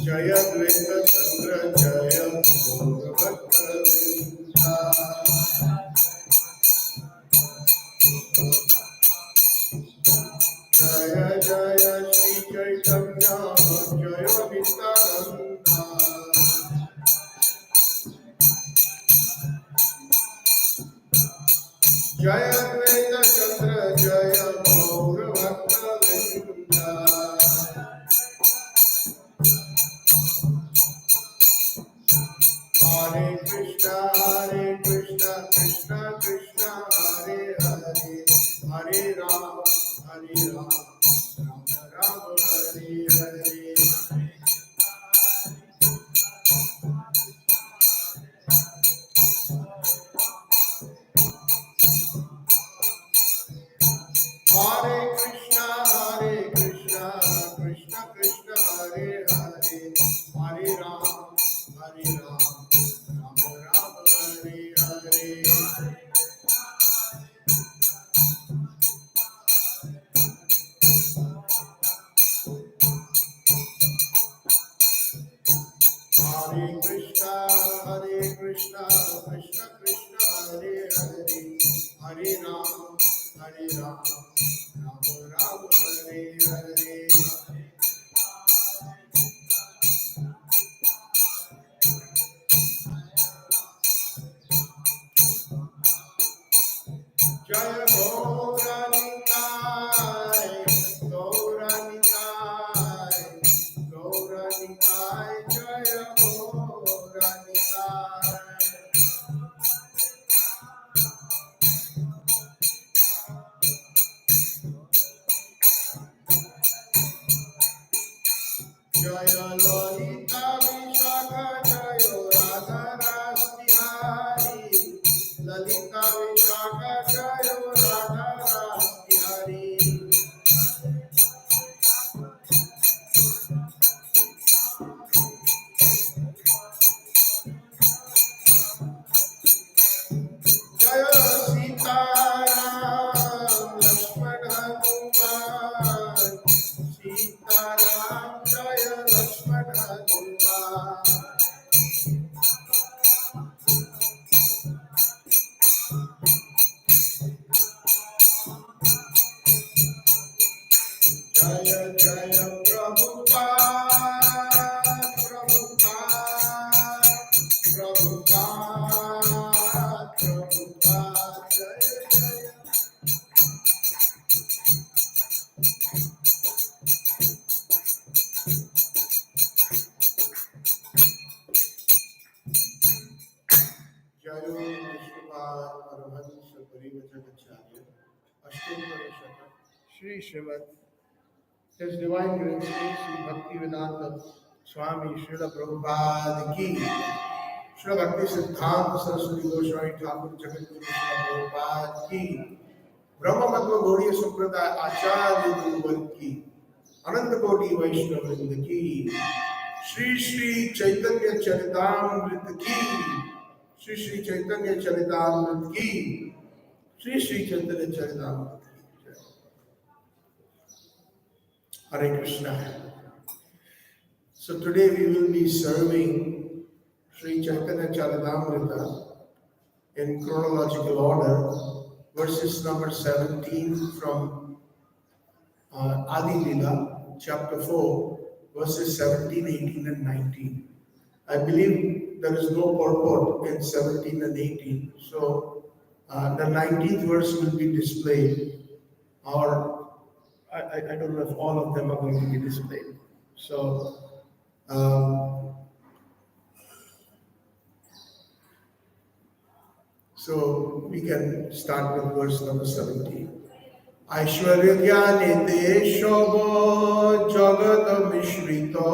जय द्वैत चंद्र जय भगवत वृंदा। जय जय श्री चैतन्य जय नित्यानंद। जय द्वैत चंद्र जय गौर भक्त वृंदा। हरे कृष्णा कृष्ण कृष्ण हरे हरे, हरे राम राम राम हरे हरे। हरे कृष्णा कृष्ण कृष्ण हरे हरे, हरे राम राम राम हरे हरे। हरे कृष्णा कृष्ण कृष्ण हरे हरे, हरे राम राम राम हरे हरे। जय गौरानिताय गौरानिताय गौरानिताय, जय गौरानिताय। जय ललिता विशाखा जय राधा रासबिहारी, ललिता विशाखा जय राधा रासबिहारी। जय सीताराम लक्ष्मण हनुमान, सीताराम जय लक्ष्मण हनुमान। जय जय प्रभुपाद प्रभुपाद प्रभुपाद प्रभुपाद, जय जय। जय विष्णुपाद परमहंस परिव्राजकाचार्य अष्टोत्तर शतक Shri Shrimad His Divine Grace Sri Bhaktivedanta Swami Srila Prabhupada ki, Srila Bhakti Siddhanta Saraswati Goswami Thakur Jagatguru Srila Prabhupada ki, Brahma Madhva Gaudiya Sampradaya Acharya Guruvar ki, Ananta Koti Vaishnavrinda ki, Shri Shri Chaitanya Charitamrita ki, Shri Shri Chaitanya Charitamrita ki, Shri Shri Chaitanya Charitamrita ki. Hare Krishna. So today we will be serving Sri Chaitanya Charitamrita in chronological order, verses number 17 from Adi Lila, chapter 4, verses 17, 18 and 19. I believe there is no purport in 17 and 18, so the 19th verse will be displayed, or I don't know if all of them are going to be displayed. So, so we can start with verse number 17. Aishwarya Jnanite Shobha Jagat Mishrita,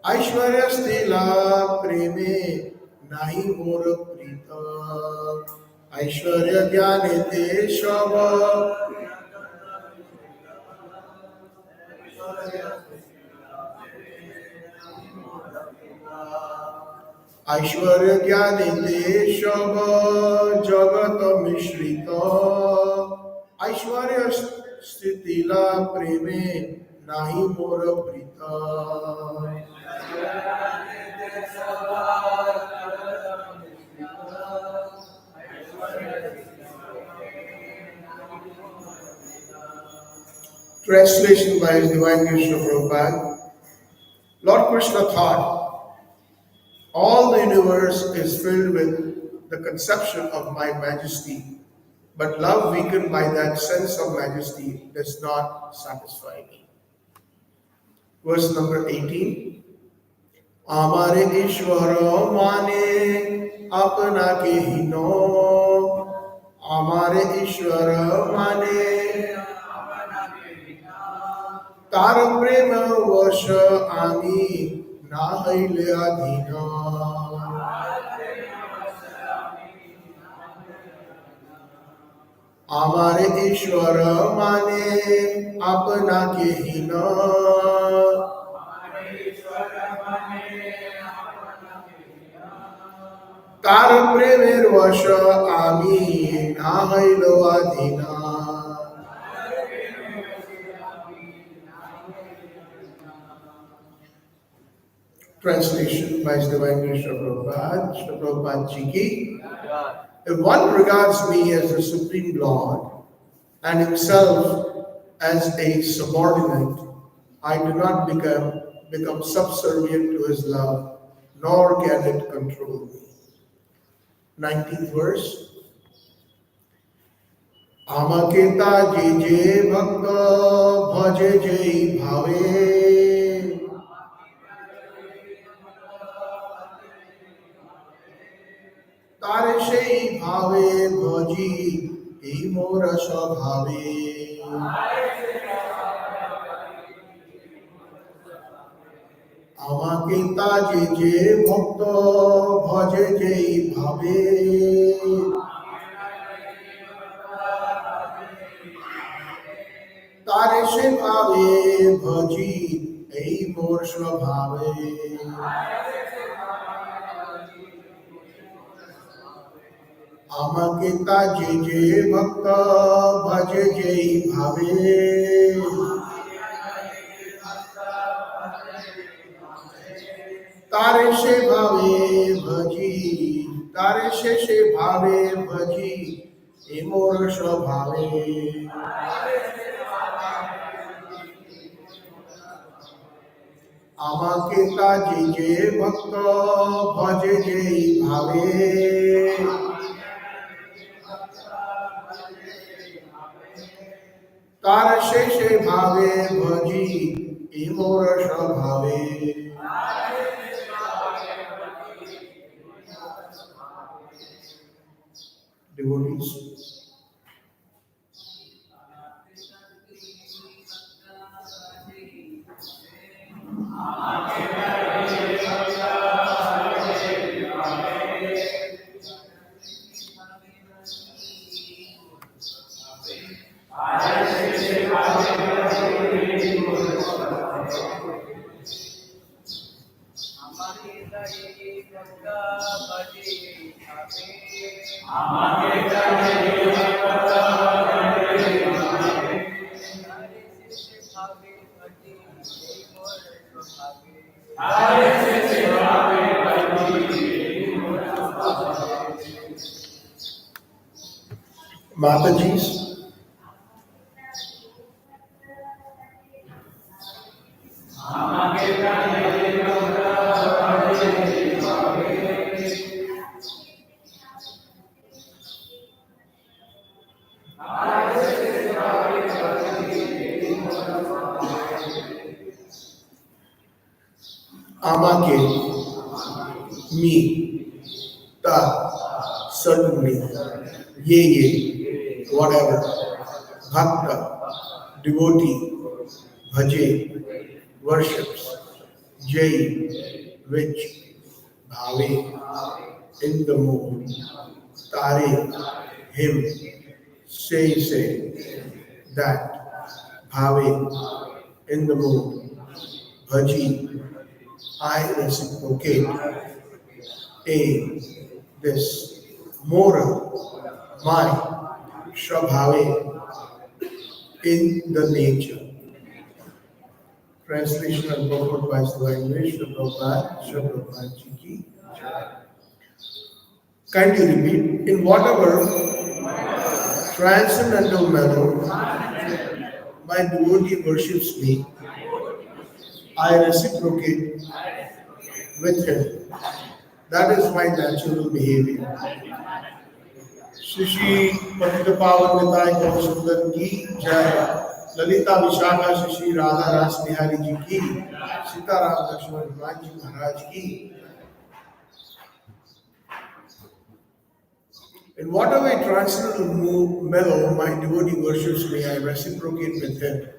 Aishwarya Stila Preme Nahi Mor Prita, Aishwarya Jnanite Shobha Aishwarya Jnanite Shobha Jagat Mishrita, Aishwarya स्थितिला प्रेमे नाही मोर Preeta Translation by His Divine Grace Srila Prabhupada. Lord Krishna thought, all the universe is filled with the conception of my majesty, but love weakened by that sense of majesty does not satisfy me. Verse number 18. Amare Ishvara mane apna ke hino. Amare Ishvara mane तार प्रेम वश आमी नाहैले अधीन आमारे ईश्वर माने अपना के हीन तार प्रेमेर वश आमी नाहैले अधीन Translation by His Divine Grace Srila Prabhupada. If one regards me as the Supreme Lord and himself as a subordinate, I do not become subservient to his love, nor can it control me. 19th verse. Amaketa je bhakta bhaje jai bhave तारे से भावे भजी ही मोर स्वभावे আমাকে তাজে যে ভক্ত ভজে যেই ভাবে তারে সে ভাবে ভজি এই মোর স্বভাবে আমাকে তাজে যে ভক্ত ভজে যেই ভাবে तारे से भावे भजी तारे से भावे भजी ए मोर स्वभावे আমাকে তাজে যে ভক্ত ভজে যেই ভাবে তার শেষে ভাবে ভজি এ মোর স্বভাবে Devotees, Mataji's, Amake, me, ta, certainly, ye, whatever, bhakta, devotee, bhaje, worships, jai, which, bhave, in the mood, tare, him, say, that, bhave, in the mood, bhaji, I reciprocate, a, this, mora, my, swabhave, in the nature. Translation and purport by the language of Prabhupada Ji ki Jai. Kindly repeat. In whatever transcendental manner my devotee worships me, I reciprocate with him. That is my natural behavior. Shri Patita Pavan Nitai Gaur Sundar ki Jai. Lalita Vishakha Shri Radha Ras Bihari Ji ki. Sitaram Lakshman Hanuman Ji Maharaj ki. In whatever transcendental mellow my devotee worships me, I reciprocate with him.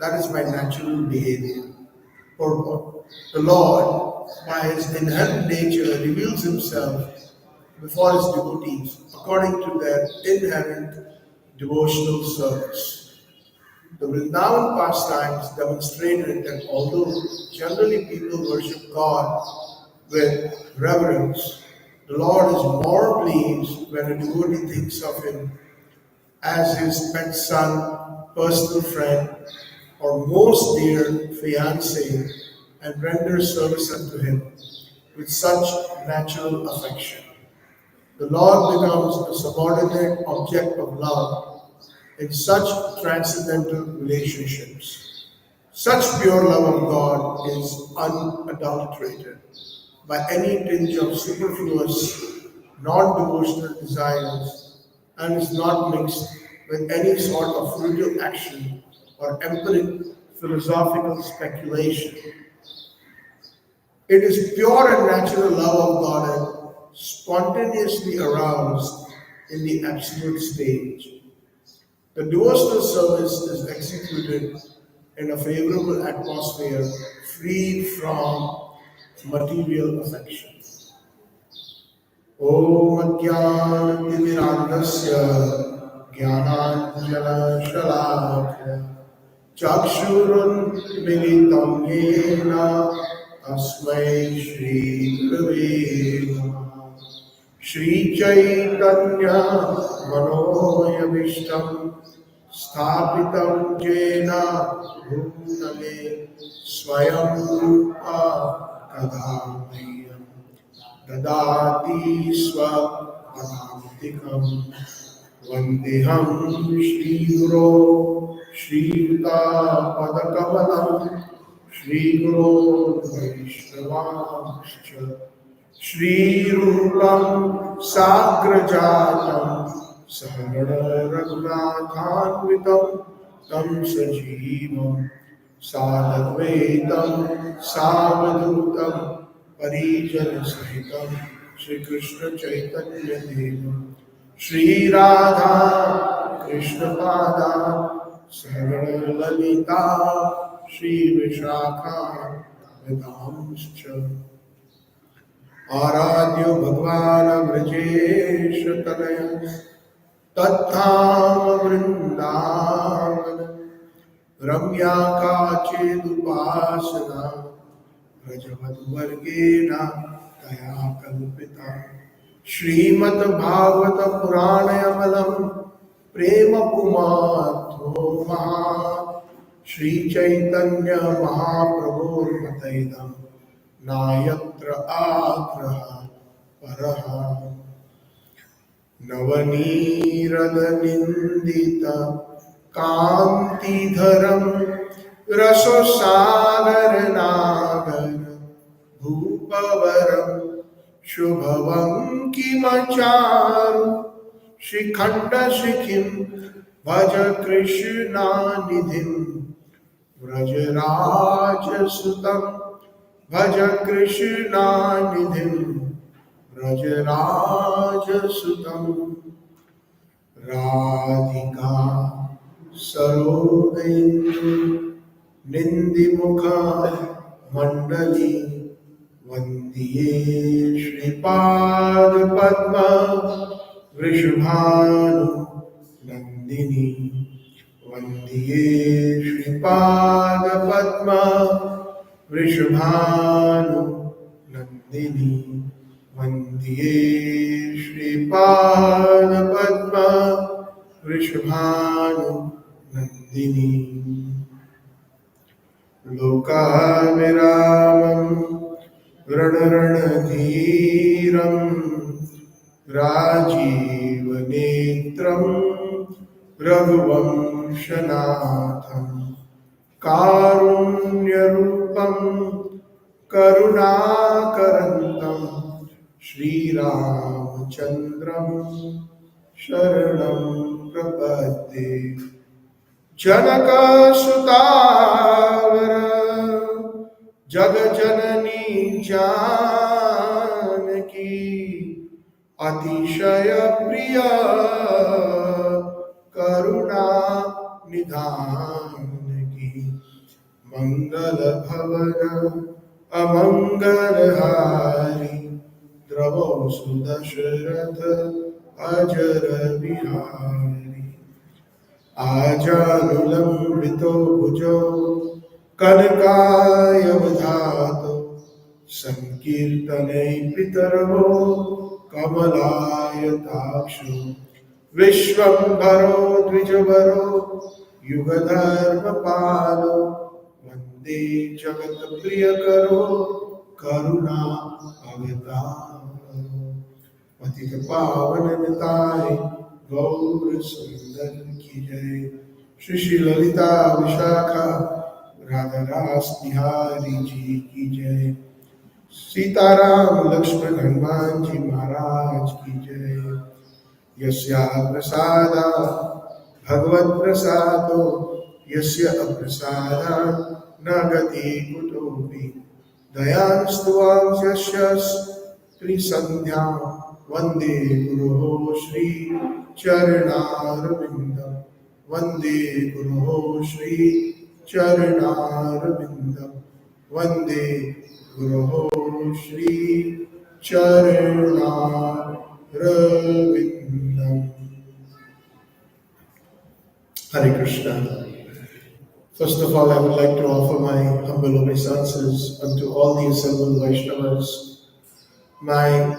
That is my natural behavior. Purport. The Lord, by his inherent nature, reveals himself before his devotees according to their inherent devotional service. The Vrindavan pastimes demonstrated that although generally people worship God with reverence, the Lord is more pleased when a devotee thinks of him as his pet son, personal friend, or most dear fiancé, and renders service unto him with such natural affection. The Lord becomes a subordinate object of love in such transcendental relationships. Such pure love of God is unadulterated by any tinge of superfluous, non-devotional desires and is not mixed with any sort of fruitive action or empiric philosophical speculation. It is pure and natural love of God and spontaneously aroused in the absolute stage. The devotional service is executed in a favorable atmosphere freed from material affection. Om Ajnanatimirandasya Jnananjana Chakshurunmilitam Yena Tasmai Shri Gurave Namaha. Shri Chaitanya Manoyavishtam Sthapitam Jena Bhutale Swayam Rupa Kadhamayam Dadati Swapadantikam Vandeham Shri Guru Shri Yuta Padakamalam Shri Guru Vaishnavamscha Shri Rupam Sagrajatam Sahagana Raghunathanvitam Tam Sajivam Sadadvaitam Savadutam Parijana Sahitam Shri Krishna Chaitanya Devam Shri Radha Krishna Pada Sahagana Lalita Shri Vishakha Vedamscha आराध्य भगवान ब्रजेश तनय तत्थाम वृंदावन रम्या काचिदुपासना ब्रजवधुवर्गेण तया कल्पिता श्रीमद् भागवत पुराणमलं प्रेम पुमार्थो महा श्री चैतन्य महाप्रभुर्मतैदम् नायत्र आग्रह परः नवनीरदनिन्दित कान्तिधरं रससागरनागर भूपवरं शुभवङ्किमचारु शिखण्डशिखिं भज कृष्णानिधिं व्रजराजसुतम् भज कृष्णा निधिं व्रजराजसुतं राधिका सरोदेन्दु निन्दिमुख मण्डली वन्दिये श्रीपादपद्म वृषभानु नन्दिनी वन्दिये श्रीपादपद्म वृषभानु नन्दिनी वन्दिये श्रीपादपद्म वृषभानु नन्दिनी लोकाभिरामं रणरणधीरं राजीवनेत्रं रघुवंशनाथं कारुण्यरूपं करुणाकरन्तं श्रीरामचन्द्रं शरणं प्रपद्ये। जनकसुतावर जगजननी जानकी अतिशय प्रिय करुणा निधान की। मंगल भवन अमंगलहारी द्रवो सुदशरथ अजर बिहारी। आजानुलंबितो भुजो कनकायवधातो संकीर्तनै पितरो कमलायताक्षो। विश्वम्भरो द्विजवरो युगधर्मपालो वन्दे जगत्प्रियकरो करुणा अवतारो। पतित पावन निताय गौर सुंदर की जय। श्री श्री ललिता विशाखा राधा रास बिहारी जी की जय। सीताराम लक्ष्मण हनुमान जी महाराज की जय। यस्या प्रसादा भगवत प्रसादो यस्य अप्रसादा न गति कुतोऽपि। दयास्तुवां यस्य त्रिसन्ध्या वन्दे गुरुः श्री चरणारविन्दं। वन्दे गुरुः श्री चरणारविन्दं। वन्दे गुरुः Shri चरणारविन्दं। Hare Krishna. First of all, I would like to offer my humble obeisances unto all the assembled Vaishnavas, my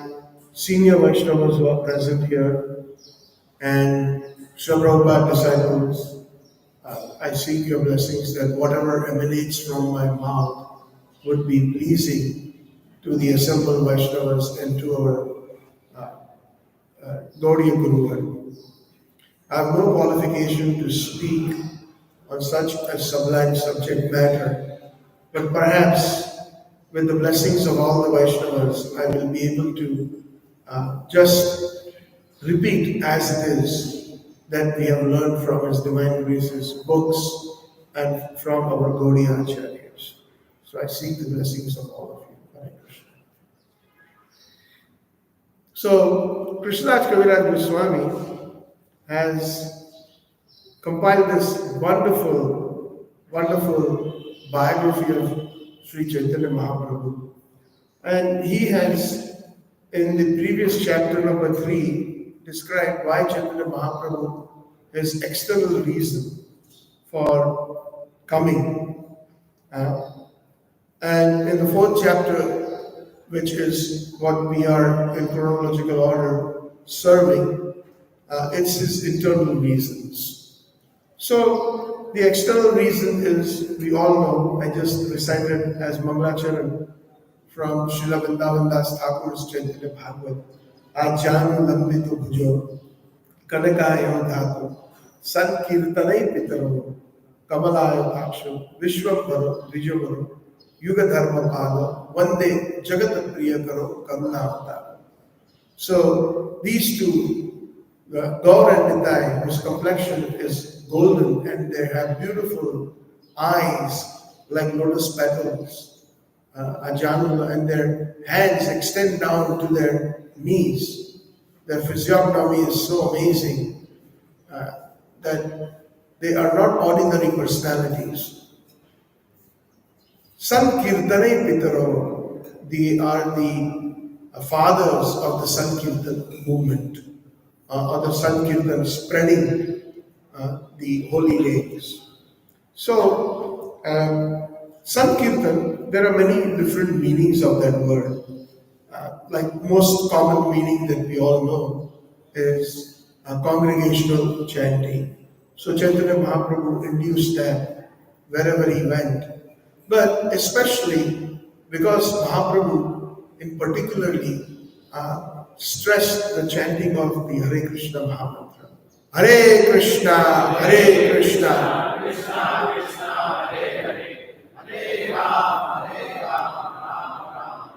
senior Vaishnavas who are present here, and Srila Prabhupada disciples. I seek your blessings that whatever emanates from my mouth would be pleasing to the assembled Vaishnavas and to our Gaudiya Guru. I have no qualification to speak on such a sublime subject matter, but perhaps with the blessings of all the Vaishnavas, I will be able to just repeat as it is that we have learned from His Divine Grace's books and from our Gaudiya Acharyas. So I seek the blessings of all of you. Hare Krishna. So Krishnaraj Kaviraj Goswami has compiled this wonderful biography of Sri Chaitanya Mahaprabhu. And he has, in the previous chapter number 3, described why Chaitanya Mahaprabhu, his external reason for coming. And in the 4th chapter, which is what we are in chronological order serving, it's his internal reasons. So the external reason is, we all know, I just recited as Mangalacharan from Srila Vrindavan Das Thakur's Chaitanya Bhagavat. Ajanu lambito bhujo kanakayo dhatu sankirtanai pitaro kamalayo dhaksho vishwambharo vijavaro yuga dharma palo vande jagat priya karo karunavata. So these two, Gaur and Nitai, whose complexion is golden and they have beautiful eyes like lotus petals, Ajanula, and their hands extend down to their knees. Their physiognomy is so amazing that they are not ordinary personalities. Sankirtane Pitaro, they are the fathers of the Sankirtan movement, or the Sankirtan spreading the holy names. So, Sankirtan, there are many different meanings of that word. Like most common meaning that we all know is congregational chanting, So Chaitanya Mahaprabhu induced that wherever he went. But especially because Mahaprabhu in particularly stressed the chanting of the Hare Krishna Mahamantra. Hare Krishna, Hare Krishna, Krishna Krishna, Hare Hare, Hare Rama, Hare Rama.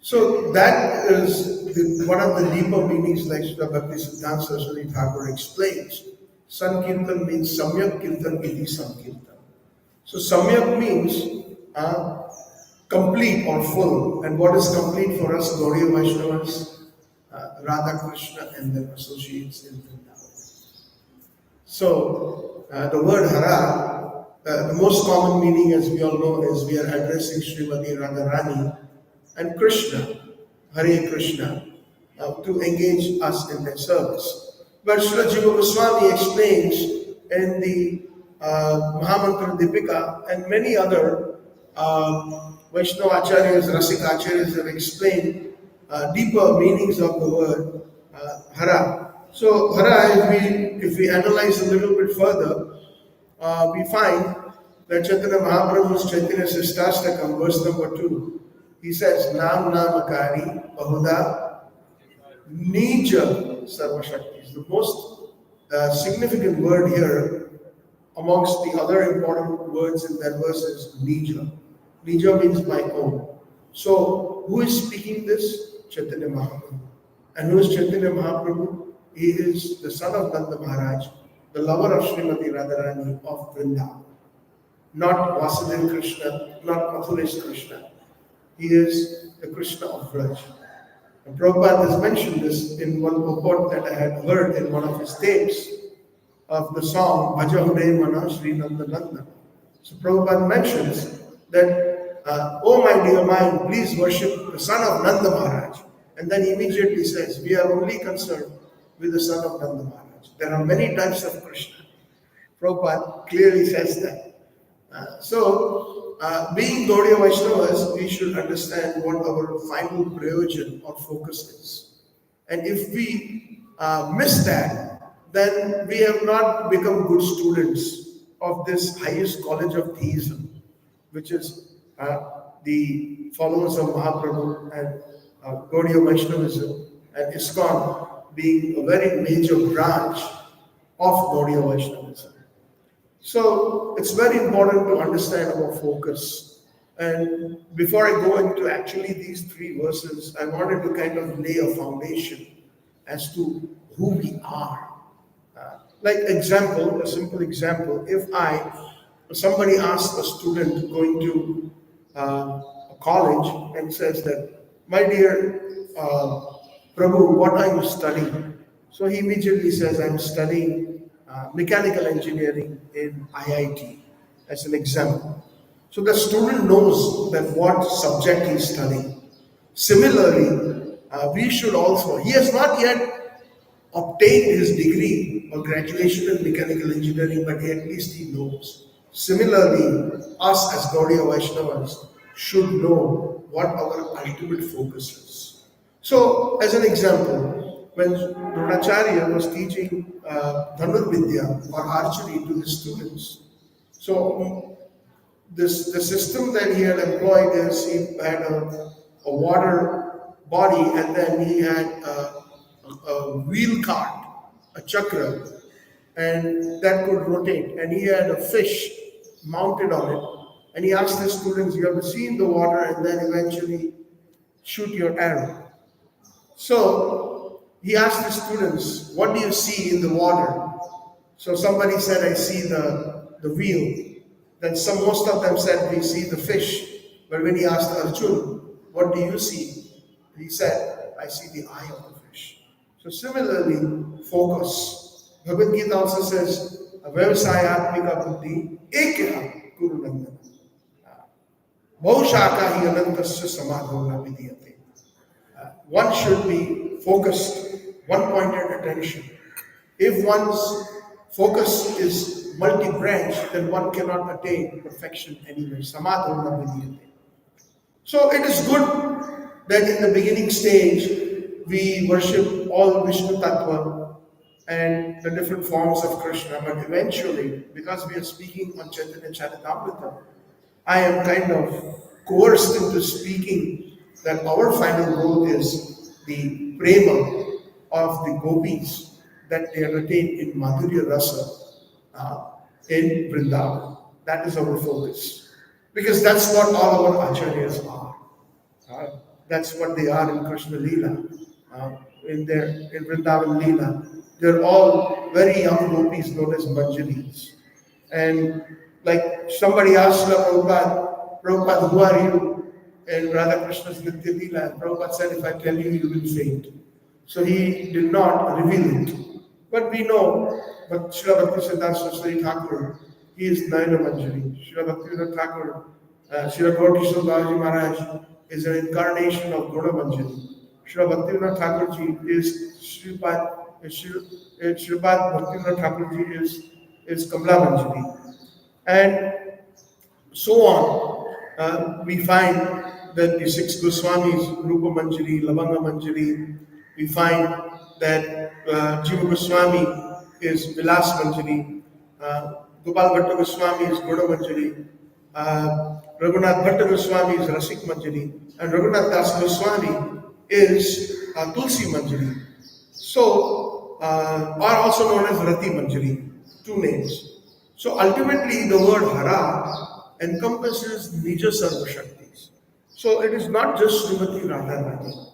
So that is one of the deeper meanings, like Srila Bhaktisiddhanta Saraswati Thakur explains. Sankirtan means Samyak Kirtan Iti Sankirtan. So Samyak means complete or full. And what is complete for us, Gaudiya Vaishnavas? Radha Krishna and their associates in Vrindavan. So the word Hara, the most common meaning, as we all know, is we are addressing Srimati Radharani and Krishna, Hare Krishna, to engage us in their service. But Srila Jiva Goswami explains in the Mahamantra Dipika and many other Vaishnava Acharyas, Rasik Acharyas have explained deeper meanings of the word Hara. So Hara, if we analyze a little bit further, we find that Chaitanya Mahaprabhu's Chaitanya Sistastakam, verse number 2, he says, Nam Namakari Bahuda Nija Sarvashakti. The most significant word here amongst the other important words in that verse is Nija. Nija means my own. So who is speaking this? Chaitanya Mahaprabhu. And who is Chaitanya Mahaprabhu? He is the son of Nanda Maharaj, the lover of Srimati Radharani of Vrindavan. Not Vasudeva Krishna, not Mathuresh Krishna. He is the Krishna of Vraj. And Prabhupada has mentioned this in one purport that I had heard in one of his tapes of the song Bhajahude Mana Sri Nanda Nanda. So Prabhupada mentions that, oh my dear mind, please worship the son of Nanda Maharaj. And then he immediately says, we are only concerned with the son of Nanda Maharaj. There are many types of Krishna. Prabhupada clearly says that. Being Gaudiya Vaishnavas, we should understand what our final prayojan or focus is. And if we miss that, then we have not become good students of this highest college of theism, which is the followers of Mahaprabhu and Gaudiya Vaishnavism and ISKCON being a very major branch of Gaudiya Vaishnavism. So it's very important to understand our focus. And before I go into actually these three verses, I wanted to kind of lay a foundation as to who we are. Like example, a simple example, if somebody asks a student going to a college and says that, my dear Prabhu, what are you studying? So he immediately says, I'm studying mechanical engineering in IIT, as an example. So the student knows that what subject he is studying. Similarly, we should also, he has not yet obtained his degree or graduation in mechanical engineering, but at least he knows. Similarly, us as Gaudiya Vaishnavas should know what our ultimate focus is. So, as an example, when Dronacharya was teaching Dhanurvidya or archery to his students, so the system that he had employed is he had a water body, and then he had a wheel cart, a chakra, and that could rotate, and he had a fish mounted on it, and he asked his students, you have to see in the water and then eventually shoot your arrow. So he asked his students, what do you see in the water? So somebody said, I see the wheel. Then most of them said, we see the fish. But when he asked Arjun, what do you see? He said, I see the eye of the fish. So similarly, focus. Bhagavad Gita also says, Vyavasayatmika buddhi ekya kuru nandana. Bhaushaka hi anantasya samadhona vidiyate. One should be focused, one-pointed attention. If one's focus is multi-branch, then one cannot attain perfection anyway. Samadhana vidiyate. So it is good that in the beginning stage we worship all Vishnu Tattva and the different forms of Krishna. But eventually, because we are speaking on Chaitanya Charitamrita, I am kind of coerced into speaking that our final goal is the prema of the gopis that they have attained in Madhurya Rasa uh, in Vrindavan. That is our focus. Because that's what all our acharyas are. Uh, that's what they are in Krishna Leela. Uh, in Vrindavan Leela, they're all very young gopis known as Manjaris. And like somebody asked Prabhupada, Prabhupada, who are you? And Radha Krishna's Nitya Leela. And Prabhupada said, if I tell you, you will faint. So he did not reveal it. But we know, but Srila Bhakti Siddhanta Saraswati Thakur, he is Nayana Manjari. Srila Bhakti Thakur, Srila Gaur Kishore Babaji Maharaj is an incarnation of Guna Manjari. Srila Bhakti Thakurji is Sripad Bhakti Thakurji is Kamla Manjari. And so on. We find that the six Goswamis, Rupa Manjari, Lavanga Manjari, we find that Jiva Goswami is Vilas Manjari, Gopal Bhatta Goswami is Guna Manjari, Raghunath Bhatta Goswami is Rasik Manjari, and Raghunath Das Goswami is Tulsi Manjari. So, are also known as Rati Manjari, two names. So ultimately, the word Hara encompasses Nija Sarva Shaktis. So it is not just Srimati Radharani.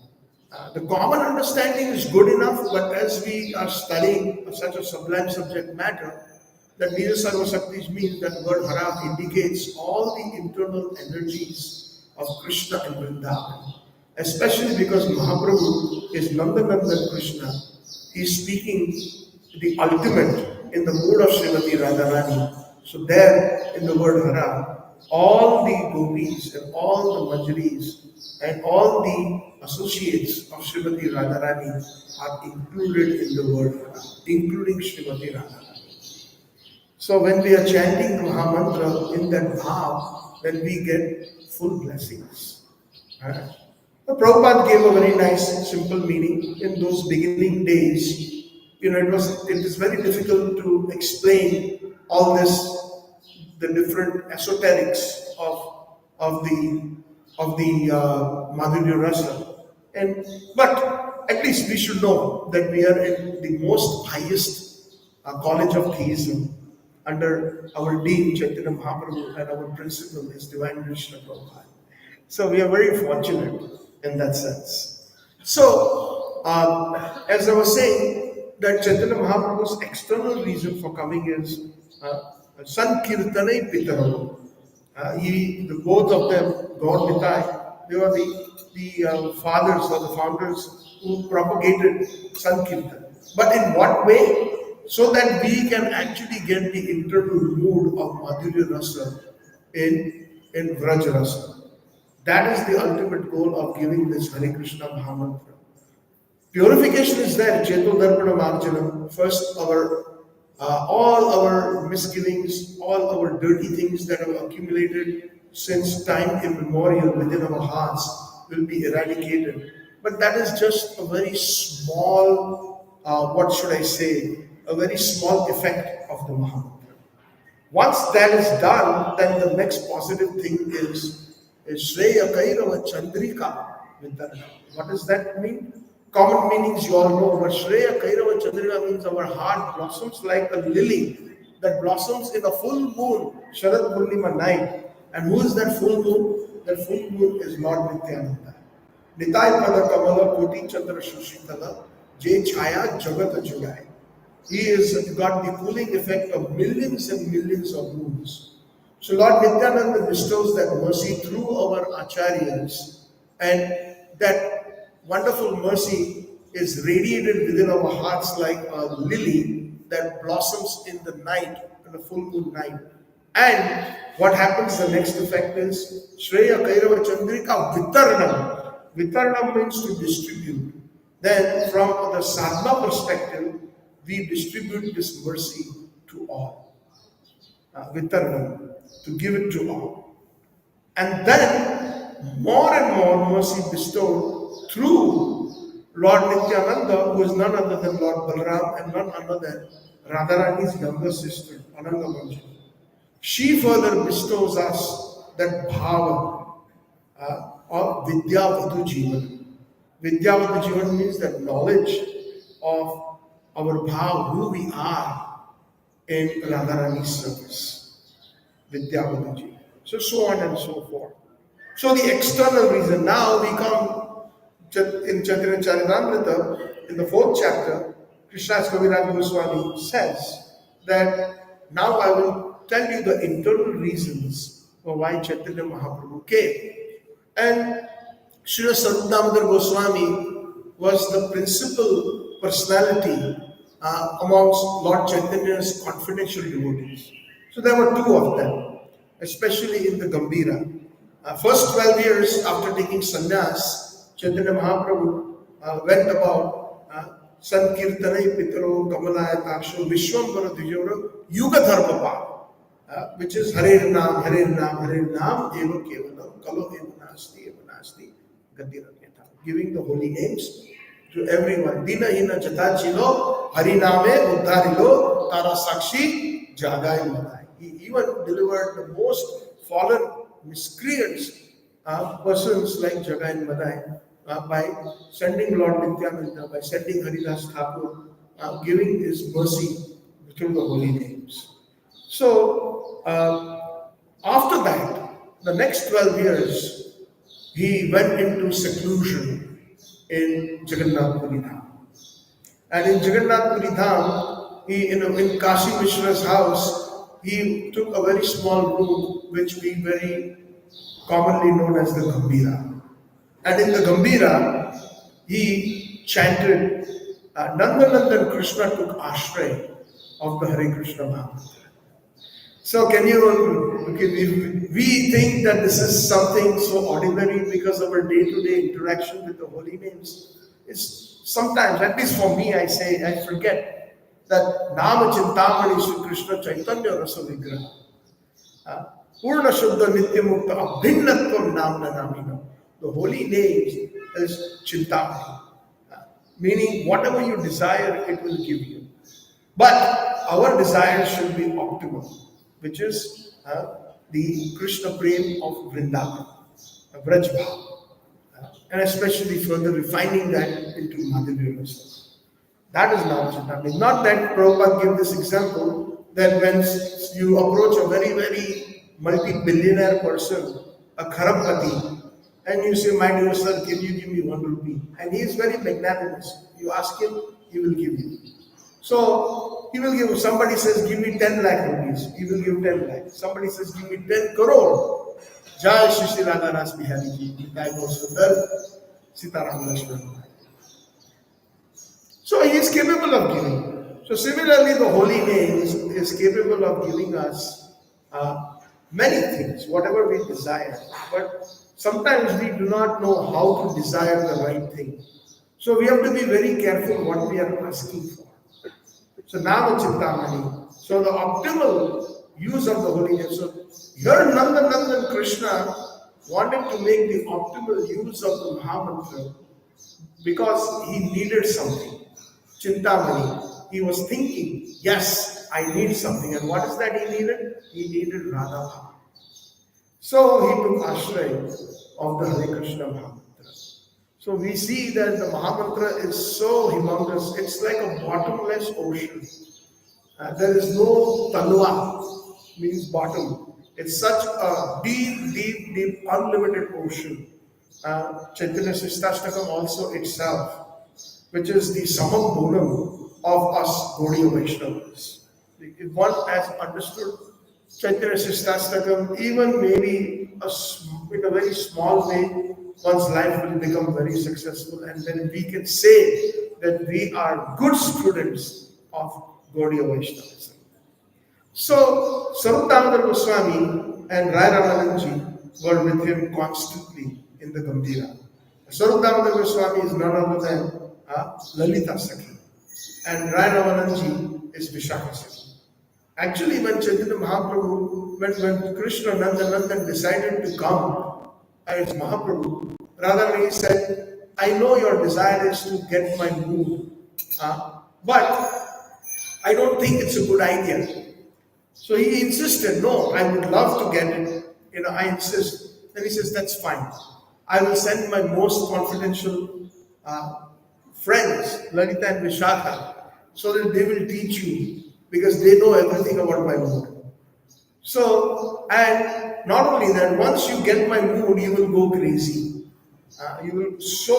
The common understanding is good enough, but as we are studying such a sublime subject matter, that Nija Sarva Shaktis means that the word Hara indicates all the internal energies of Krishna and Vrindavan. Especially because Mahaprabhu is Nandanandan Krishna. He is speaking the ultimate in the mood of Srimati Radharani. So there in the word Hara, all the gopis and all the manjaris and all the associates of Srimati Radharani are included in the word Hara, including Srimati Radharani. So when we are chanting Mahamantra in that bhav, then we get full blessings. Prabhupada gave a very nice, simple meaning in those beginning days. It is very difficult to explain all this, the different esoterics of the Madhurya Rasa. But at least we should know that we are in the most highest college of theism under our Dean Chaitanya Mahaprabhu and our principal is Divine Krishna Prabhupada. So we are very fortunate in that sense. So, as I was saying, that Chaitanya Mahaprabhu's external reason for coming is Sankirtanai Pitaro. Both of them, Gaur Nitai, they were the fathers or the founders who propagated Sankirtan. But in what way? So that we can actually get the internal mood of Madhurya Rasa in Vraj Rasa. That is the ultimate goal of giving this Hare Krishna Mahamantra. Purification is there, Cheto Darpana Marjanam. First, all our misgivings, all our dirty things that have accumulated since time immemorial within our hearts will be eradicated. But that is just a very small, a very small effect of the Mahamantra. Once that is done, then the next positive thing is Shreya Kairava Chandrika Vitarna. What does that mean? Common meanings you all know, but Shreya Kairava Chandrika means our heart blossoms like a lily that blossoms in a full moon, Sharad Purnima night. And who is that full moon? That full moon is Lord Nityananda. Nitai Pada Kamala Koti Chandra Shushitala Jay Chaya Jagata Jugai. He has got the cooling effect of millions and millions of moons. So Lord Nityananda bestows that mercy through our acharyas, and that wonderful mercy is radiated within our hearts like a lily that blossoms in the night, in the full moon night. And what happens, the next effect is Shreya Kairava Chandrika Vitarnam. Vitarnam means to distribute. Then from the sadhana perspective, we distribute this mercy to all. Vitarnam, to give it to all. And then more and more mercy bestowed through Lord Nityananda, who is none other than Lord Balram and none other than Radharani's younger sister, Ananga Manjari. She further bestows us that bhava of Vidyavadu Jivan. Vidyavadu Jivan means that knowledge of our bhav, who we are in Radharani's service. Vidyavadu Jivan. So on and so forth. So the external reason, now we come in Chaitanya Charitamrita, in the 4th chapter, Krishnadas Kaviraj Goswami says that now I will tell you the internal reasons for why Chaitanya Mahaprabhu came. And Srila Sarup Damodar Goswami was the principal personality amongst Lord Chaitanya's confidential devotees. So there were 2 of them, especially in the Gambhira. First 12 years after taking sannyas, Chaitanya Mahaprabhu went about Sankirtanai Pitaro Kamalaya Taksho Vishwambara Dijora Yuga Dharmapa, which is Hare Nam, Hare Nam, Hare Nam, Eva Kevalam, Kalo Eva Nasti, Eva Nasti, Gadiranyata. Giving the holy names to everyone. Dina Hina Jatachilo, Hariname Uddharilo, Tara Sakshi, Jagai Madai. He even delivered the most fallen miscreants, persons like Jagai and Madai, by sending Lord Nityananda, by sending Haridas Thakur, giving his mercy through the holy names. So, after that, the next 12 years, he went into seclusion in Jagannath Puri Dham. And in Jagannath Puri Dham, in Kashi Mishra's house, he took a very small room, which we very commonly known as the Gambhira. And in the Gambhira, he chanted, Nandanandan Krishna took ashray of the Hare Krishna Mahamantra. So we think that this is something so ordinary because of our day-to-day interaction with the holy names. It's sometimes, at least for me, I forget that Nama Chintamani Sri Krishna Chaitanya Rasa Vigraha. Purna Shuddha Nityamukta Abhinnatvam Namna Namina. The holy name is Chintamani. Meaning whatever you desire, it will give you. But our desire should be optimal, which is the Krishna Prem of Vrindavan, Vraj Bhav. And especially further refining that into Madhya 4.17. That is Nam Chintamani. Not that Prabhupada gave this example that when you approach a very, very multi-billionaire person, a Kharapati, and you say, my dear sir, can you give me 1 rupee? And he is very magnanimous. You ask him, he will give you. So, he will give, somebody says, give me 10 lakh rupees. He will give 10 lakh. Somebody says, give me 10 crore. Jai Shri Shri Radha Ras Bihari Ji. Sitaram Lakshman. So he is capable of giving. So similarly, the holy name is capable of giving us many things, whatever we desire. But sometimes we do not know how to desire the right thing. So we have to be very careful what we are asking for. So Nama Chintamani. So the optimal use of the holy name. So here Nandanandan Krishna wanted to make the optimal use of the Mahamantra because he needed something. Chintamani. He was thinking, yes, I need something. And what is that he needed? He needed Radha Bhava. So he took ashray of the Hare Krishna Mahamantra. So we see that the Mahamantra is so humongous. It's like a bottomless ocean. There is no tanwa, means bottom. It's such a deep, deep, deep, unlimited ocean. Chaitanya Srishtastakam also itself, which is the samam bonam of us Gaudiya Vaishnavas. If one has understood Chaitanya Srishtastakam, even maybe in a very small way, one's life will become very successful, and then we can say that we are good students of Gaudiya Vaishnavism. So, Sarup Damodar Goswami and Rai Ramananji were with him constantly in the Gambhira. Sarup Damodar Goswami is none other than Lalita Sakhi, and Rai Ramananji is Vishakha Sakhi. Actually, when Chaitanya Mahaprabhu, when Krishna Nandanandan decided to come as Mahaprabhu, Radharani said, I know your desire is to get my mood, but I don't think it's a good idea. So he insisted, no, I would love to get it. I insist. Then he says, that's fine. I will send my most confidential friends, Lalita and Vishakha, so that they will teach you because they know everything about my mood. So, and not only that, once you get my mood, you will go crazy. You will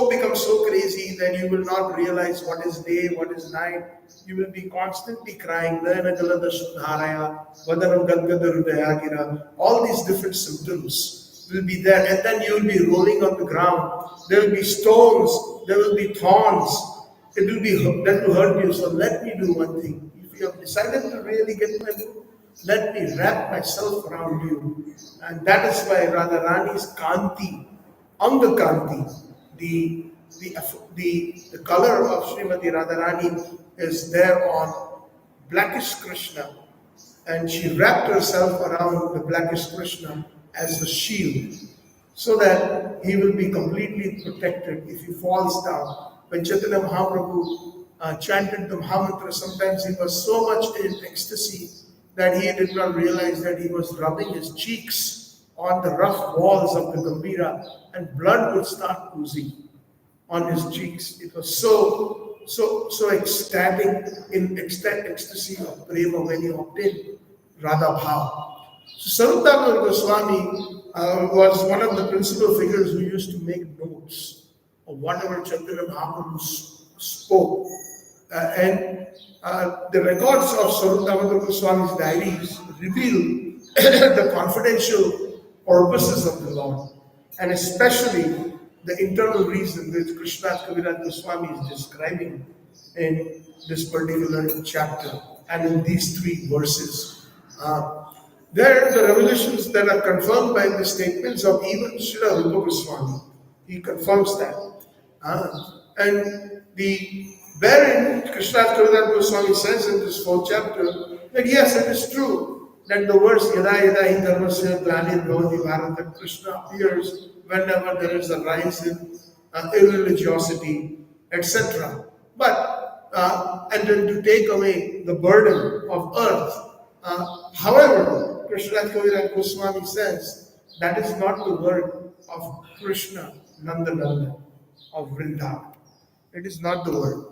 become so crazy that you will not realize what is day, what is night. You will be constantly crying. All these different symptoms will be there, and then you will be rolling on the ground. There will be stones, there will be thorns. That will hurt you. So let me do one thing. If you have decided to really get my mood, let me wrap myself around you. And that is why Radharani's Kanti, Anga Kanti, the color of Srimati Radharani is there on blackish Krishna, and she wrapped herself around the blackish Krishna as a shield, so that he will be completely protected if he falls down. When Chaitanya Mahaprabhu chanted the Mahamantra, sometimes he was so much in ecstasy that he did not realize that he was rubbing his cheeks on the rough walls of the Gambhira, and blood would start oozing on his cheeks. It was so ecstatic, in ecstasy of prema when he obtained Radha Bhav. So Sarupdamodar Goswami was one of the principal figures who used to make notes of whatever Chaitanya Mahaprabhu spoke. And the records of Sarupdamodar Goswami's diaries reveal the confidential purposes of the Lord, and especially the internal reason which Krishna Kaviraj Goswami is describing in this particular chapter and in these 3 verses. There are the revelations that are confirmed by the statements of even Srila Rupa Goswami. He confirms that. And wherein Krishna Kaviraj Goswami says in this 4th chapter that yes, it is true that the verse Yada Yada Hi Dharmasya Glanir Bhavati Bharata, Krishna appears whenever there is a rise in irreligiosity, etc. But and then to take away the burden of earth. However, Krishna Kaviraj Goswami says that is not the word of Krishna Nanda of Vrindavan. It is not the word.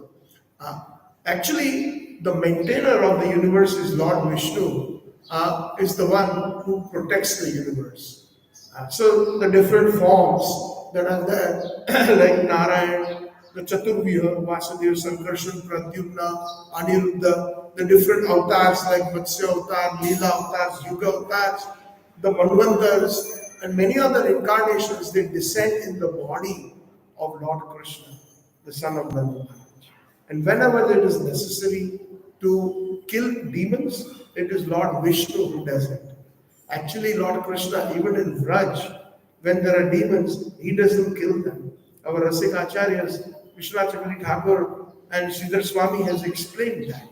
Actually, the maintainer of the universe is Lord Vishnu, is the one who protects the universe. So the different forms that are there, like Narayan, the Chaturvyuha, Vasudeva, Sankarshan, Pradyumna, Aniruddha, the different avatars like Matsya avatar, Leela avatars, Yuga avatars, the Manvantars, and many other incarnations, they descend in the body of Lord Krishna, the son of Nanda Maharaj. And whenever it is necessary to kill demons, it is Lord Vishnu who does it. Actually, Lord Krishna, even in Vraj, when there are demons, he doesn't kill them. Our Rasik Acharyas, Vishwanath Chakravarti Thakur and Sridhar Swami has explained that.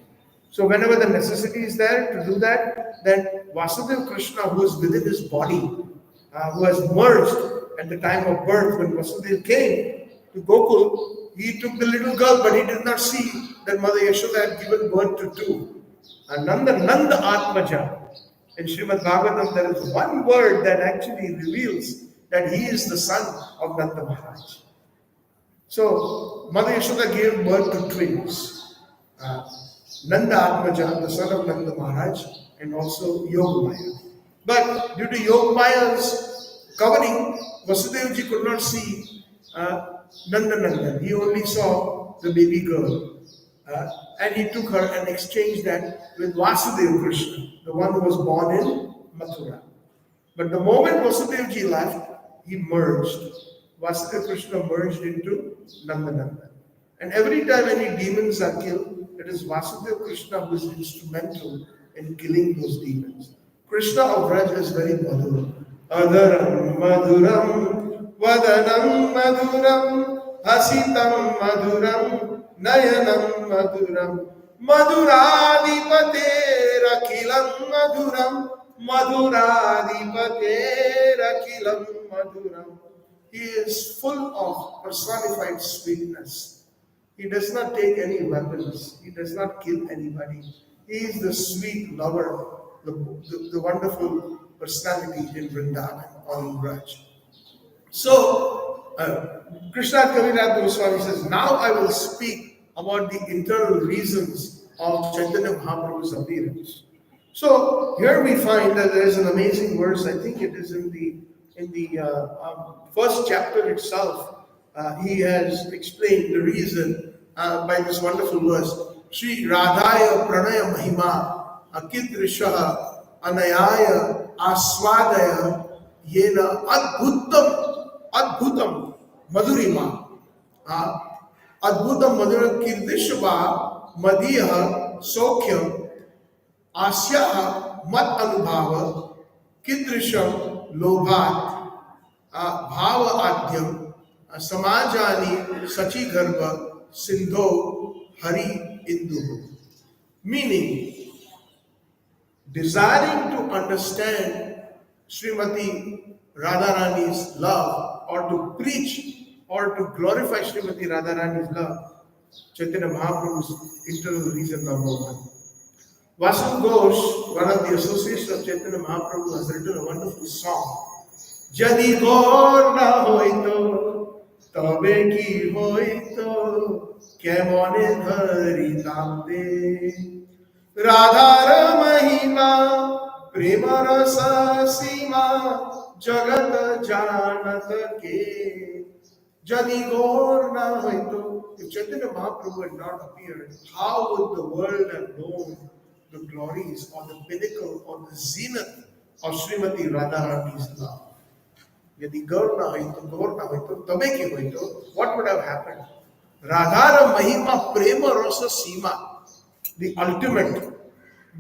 So whenever the necessity is there to do that, then Vasudeva Krishna, who is within his body, who has merged at the time of birth, when Vasudeva came to Gokul, he took the little girl, but he did not see that Mother Yashoda had given birth to 2. Nanda Atmaja. In Srimad Bhagavatam, there is one word that actually reveals that he is the son of Nanda Maharaj. So, Mother Yashoda gave birth to twins. Nanda Atmaja, the son of Nanda Maharaj, and also Yogamaya. But due to Yogamaya's covering, Vasudevji could not see Nanda. He only saw the baby girl. And he took her and exchanged that with Vasudeva Krishna, the one who was born in Mathura. But the moment Vasudevji left, he merged. Vasudeva Krishna merged into Nanda. And every time any demons are killed, it is Vasudeva Krishna who is instrumental in killing those demons. Krishna of Vraj is very madhura. Adharam madhuram, vadanam madhuram, hasitam madhuram, nayanam madhuram, madhuradipate rakilam madhuram, madhuradipate rakilam madhuram. He is full of personified sweetness. He does not take any weapons. He does not kill anybody. He is the sweet lover, the wonderful personality in Vrindavan or in Braj. So, Krishna Kaviraj Goswami says, now I will speak about the internal reasons of Chaitanya Mahaprabhu's appearance. So here we find that there is an amazing verse. I think it is in the first chapter itself. He has explained the reason by this wonderful verse. Shri Radhaya Pranaya Mahima Akidrishaha Anayaya Aswadaya Yena Adbhutam Madhurima Adbhutam Madhurima Kirdishva Madhya Sokhyam Asya mat anubhava kidrisham lobhat bhava adyam samajani sachi garbha sindho hari indu. Meaning, desiring to understand Srimati Radharani's love or to preach or to glorify Srimati Radharani's love, Chaitanya Mahaprabhu's internal reason number one. Vasu Ghosh, one of the associates of Chaitanya Mahaprabhu, has written a wonderful song. Jadi gaur na hoito, tabe ki hoito, kemone dhari tamte. Radhara mahima, prema rasa sima, jagat janat ke. Jadi gaur na hoito. If Chaitanya Mahaprabhu had not appeared, how would the world have known the glories or the pinnacle or the zenith of Srimati Radharani's love? Yadi gaur na hoito, tabe ki hoito, what would have happened? Radhara mahima prema rasa sima, the ultimate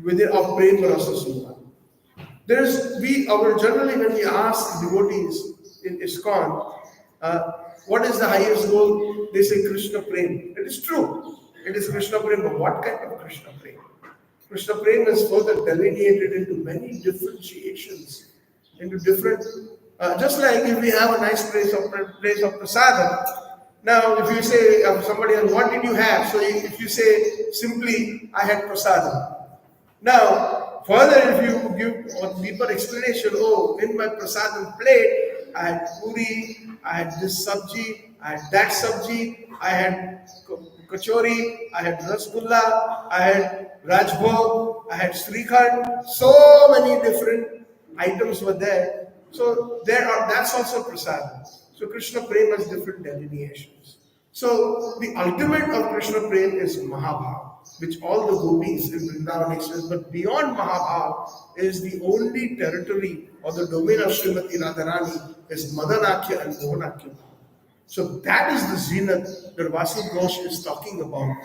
within of prema rasa sima. Generally when we ask devotees in ISKCON, what is the highest goal? They say Krishna Prem. It is true. It is Krishna Prem, but what kind of Krishna Prem? Krishna Prem is further delineated into many differentiations, into different, just like if we have a nice place of prasadam. Now, if you say somebody else, what did you have? So if you say simply, I had prasadam. Now, further if you give a deeper explanation, in my prasadam plate, I had puri, I had this sabji, I had that sabji, I had kachori, I had rasgulla, I had rajbhog, I had srikhand. So many different items were there. So that's also prasadam. So Krishna Prem has different delineations. So the ultimate of Krishna Prem is Mahabhav, which all the gopis in Vrindavan express. But beyond Mahabhav is the only territory or the domain of Srimati Radharani is Madanakya and Mohanakya. So that is the zenith that Vasu Ghosh is talking about.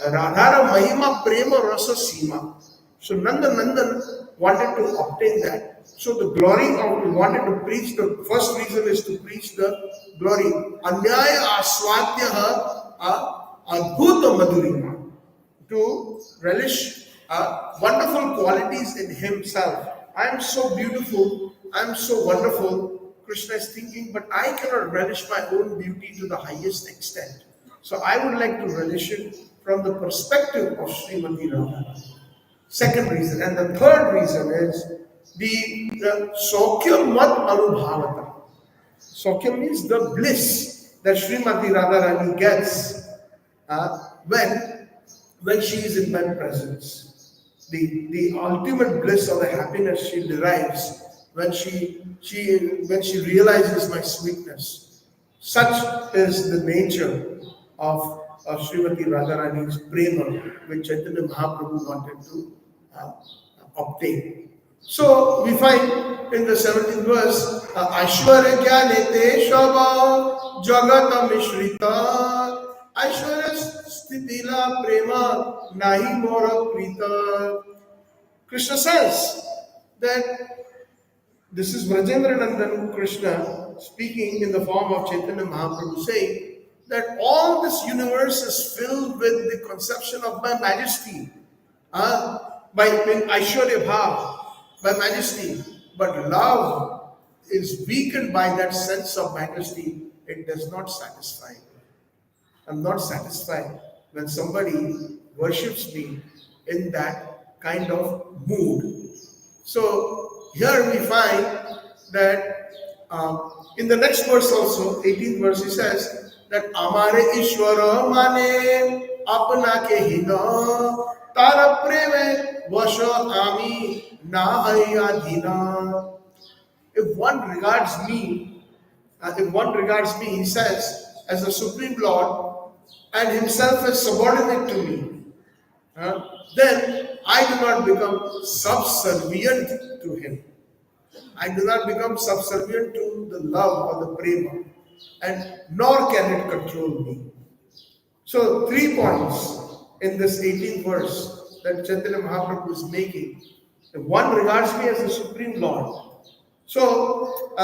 Radhara Mahima Prema Rasa Sima. So Nandan wanted to obtain that. So the glory of, we wanted to preach, the first reason is to preach the glory. Anyaya Aswadyaha Adbhuta Madhurima. To relish wonderful qualities in himself. I am so beautiful, I am so wonderful. Krishna is thinking, but I cannot relish my own beauty to the highest extent. So I would like to relish it from the perspective of Srimati Radharani. Second reason. And the third reason is the Sokyam Mat Anubhavata. Sokyam means the bliss that Srimati Radharani gets when she is in my presence. The ultimate bliss or the happiness she derives when she realizes my sweetness. Such is the nature of Srimati Radharani's prema, which Chaitanya Mahaprabhu wanted to obtain. So we find in the 17th verse, Aishwarya Jnanete Shava Jagata Mishrita Aishwarya Stitila Prema Nahi Mora Prita. Krishna says that this is Vrajendra Nandan Krishna speaking in the form of Chaitanya Mahaprabhu, saying that all this universe is filled with the conception of my majesty, by Aishwarya Bhav, by majesty. But love is weakened by that sense of majesty, it does not satisfy me. I'm not satisfied when somebody worships me in that kind of mood. So here we find that in the next verse also, 18th verse, he says that Amare Ishwara mane apna ke hina tara preme vasha ami na adhina. If one regards me, he says, as the Supreme Lord and himself is subordinate to me, then I do not become subservient to him. I do not become subservient to the love or the prema, and nor can it control me. So, 3 points in this 18th verse that Chaitanya Mahaprabhu is making. One regards me as the Supreme Lord. So,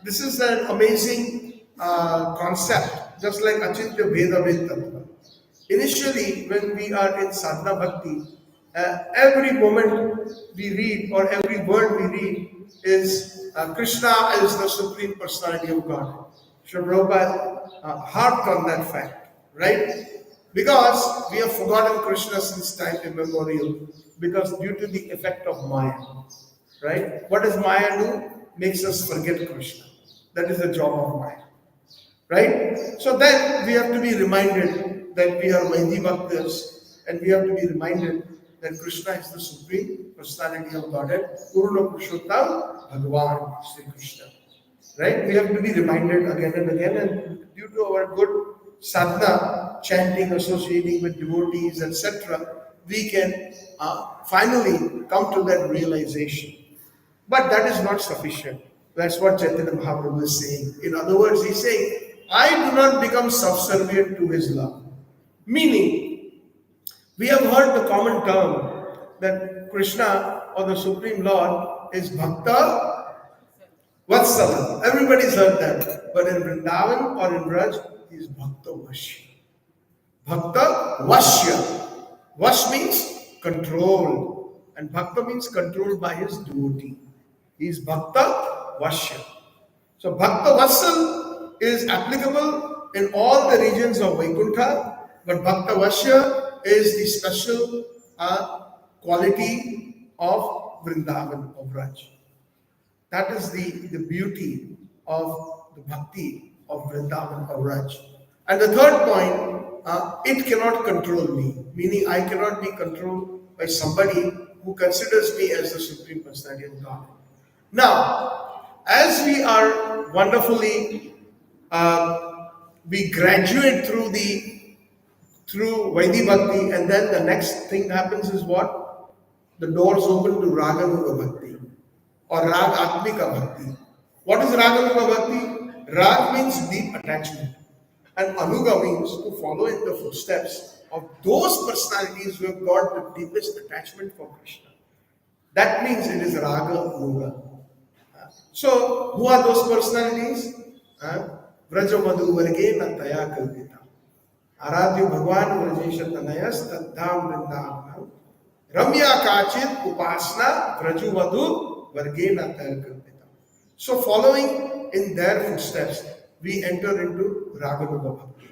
this is an amazing concept, just like Achintya Veda Tattva. Initially, when we are in sadhana bhakti, every moment we read or every word we read is Krishna is the Supreme Personality of God. Sri Prabhupada harped on that fact, right? Because we have forgotten Krishna since time immemorial, because due to the effect of Maya, right? What does Maya do? Makes us forget Krishna. That is the job of Maya, right? So then we have to be reminded that we are Vaidhi Bhaktas, and we have to be reminded that Krishna is the Supreme Personality of Godhead, Purna Purushottam Bhagavan Sri Krishna. Right? We have to be reminded again and again, and due to our good sadhana, chanting, associating with devotees, etc., we can finally come to that realization. But that is not sufficient. That's what Chaitanya Mahaprabhu is saying. In other words, he's saying, I do not become subservient to his love. Meaning, we have heard the common term that Krishna or the Supreme Lord is Bhakta Vatsala. Everybody's heard that. But in Vrindavan or in Braj, he is Bhakta Vashya. Bhakta Vashya. Vash means controlled. And Bhakta means controlled by his devotee. He is Bhakta Vashya. So Bhakta Vatsal is applicable in all the regions of Vaikuntha, but Bhakta Vashya is the special quality of Vrindavan, of Raj. That is the beauty of the bhakti of Vrindavan, of Raj. And the third point, it cannot control me, meaning I cannot be controlled by somebody who considers me as the Supreme Personality of God. Now, as we are wonderfully, we graduate through Vaidhi Bhakti, and then the next thing happens is what? The doors open to Raganuga Bhakti or Rag Atmika Bhakti. What is Raganuga Bhakti? Rag means deep attachment, and Anuga means to follow in the footsteps of those personalities who have got the deepest attachment for Krishna. That means it is Raga Anuga. So, who are those personalities? Vrajavadu Vargena Taya Kalpita. Aradhya Bhagwan Vrajesha Tanayas Taddham Vrindavanam. Ramya Kachit Upasna Vrajavadu Vargena Taya Kalpita. So, following in their footsteps, we enter into Raganuga Bhakti.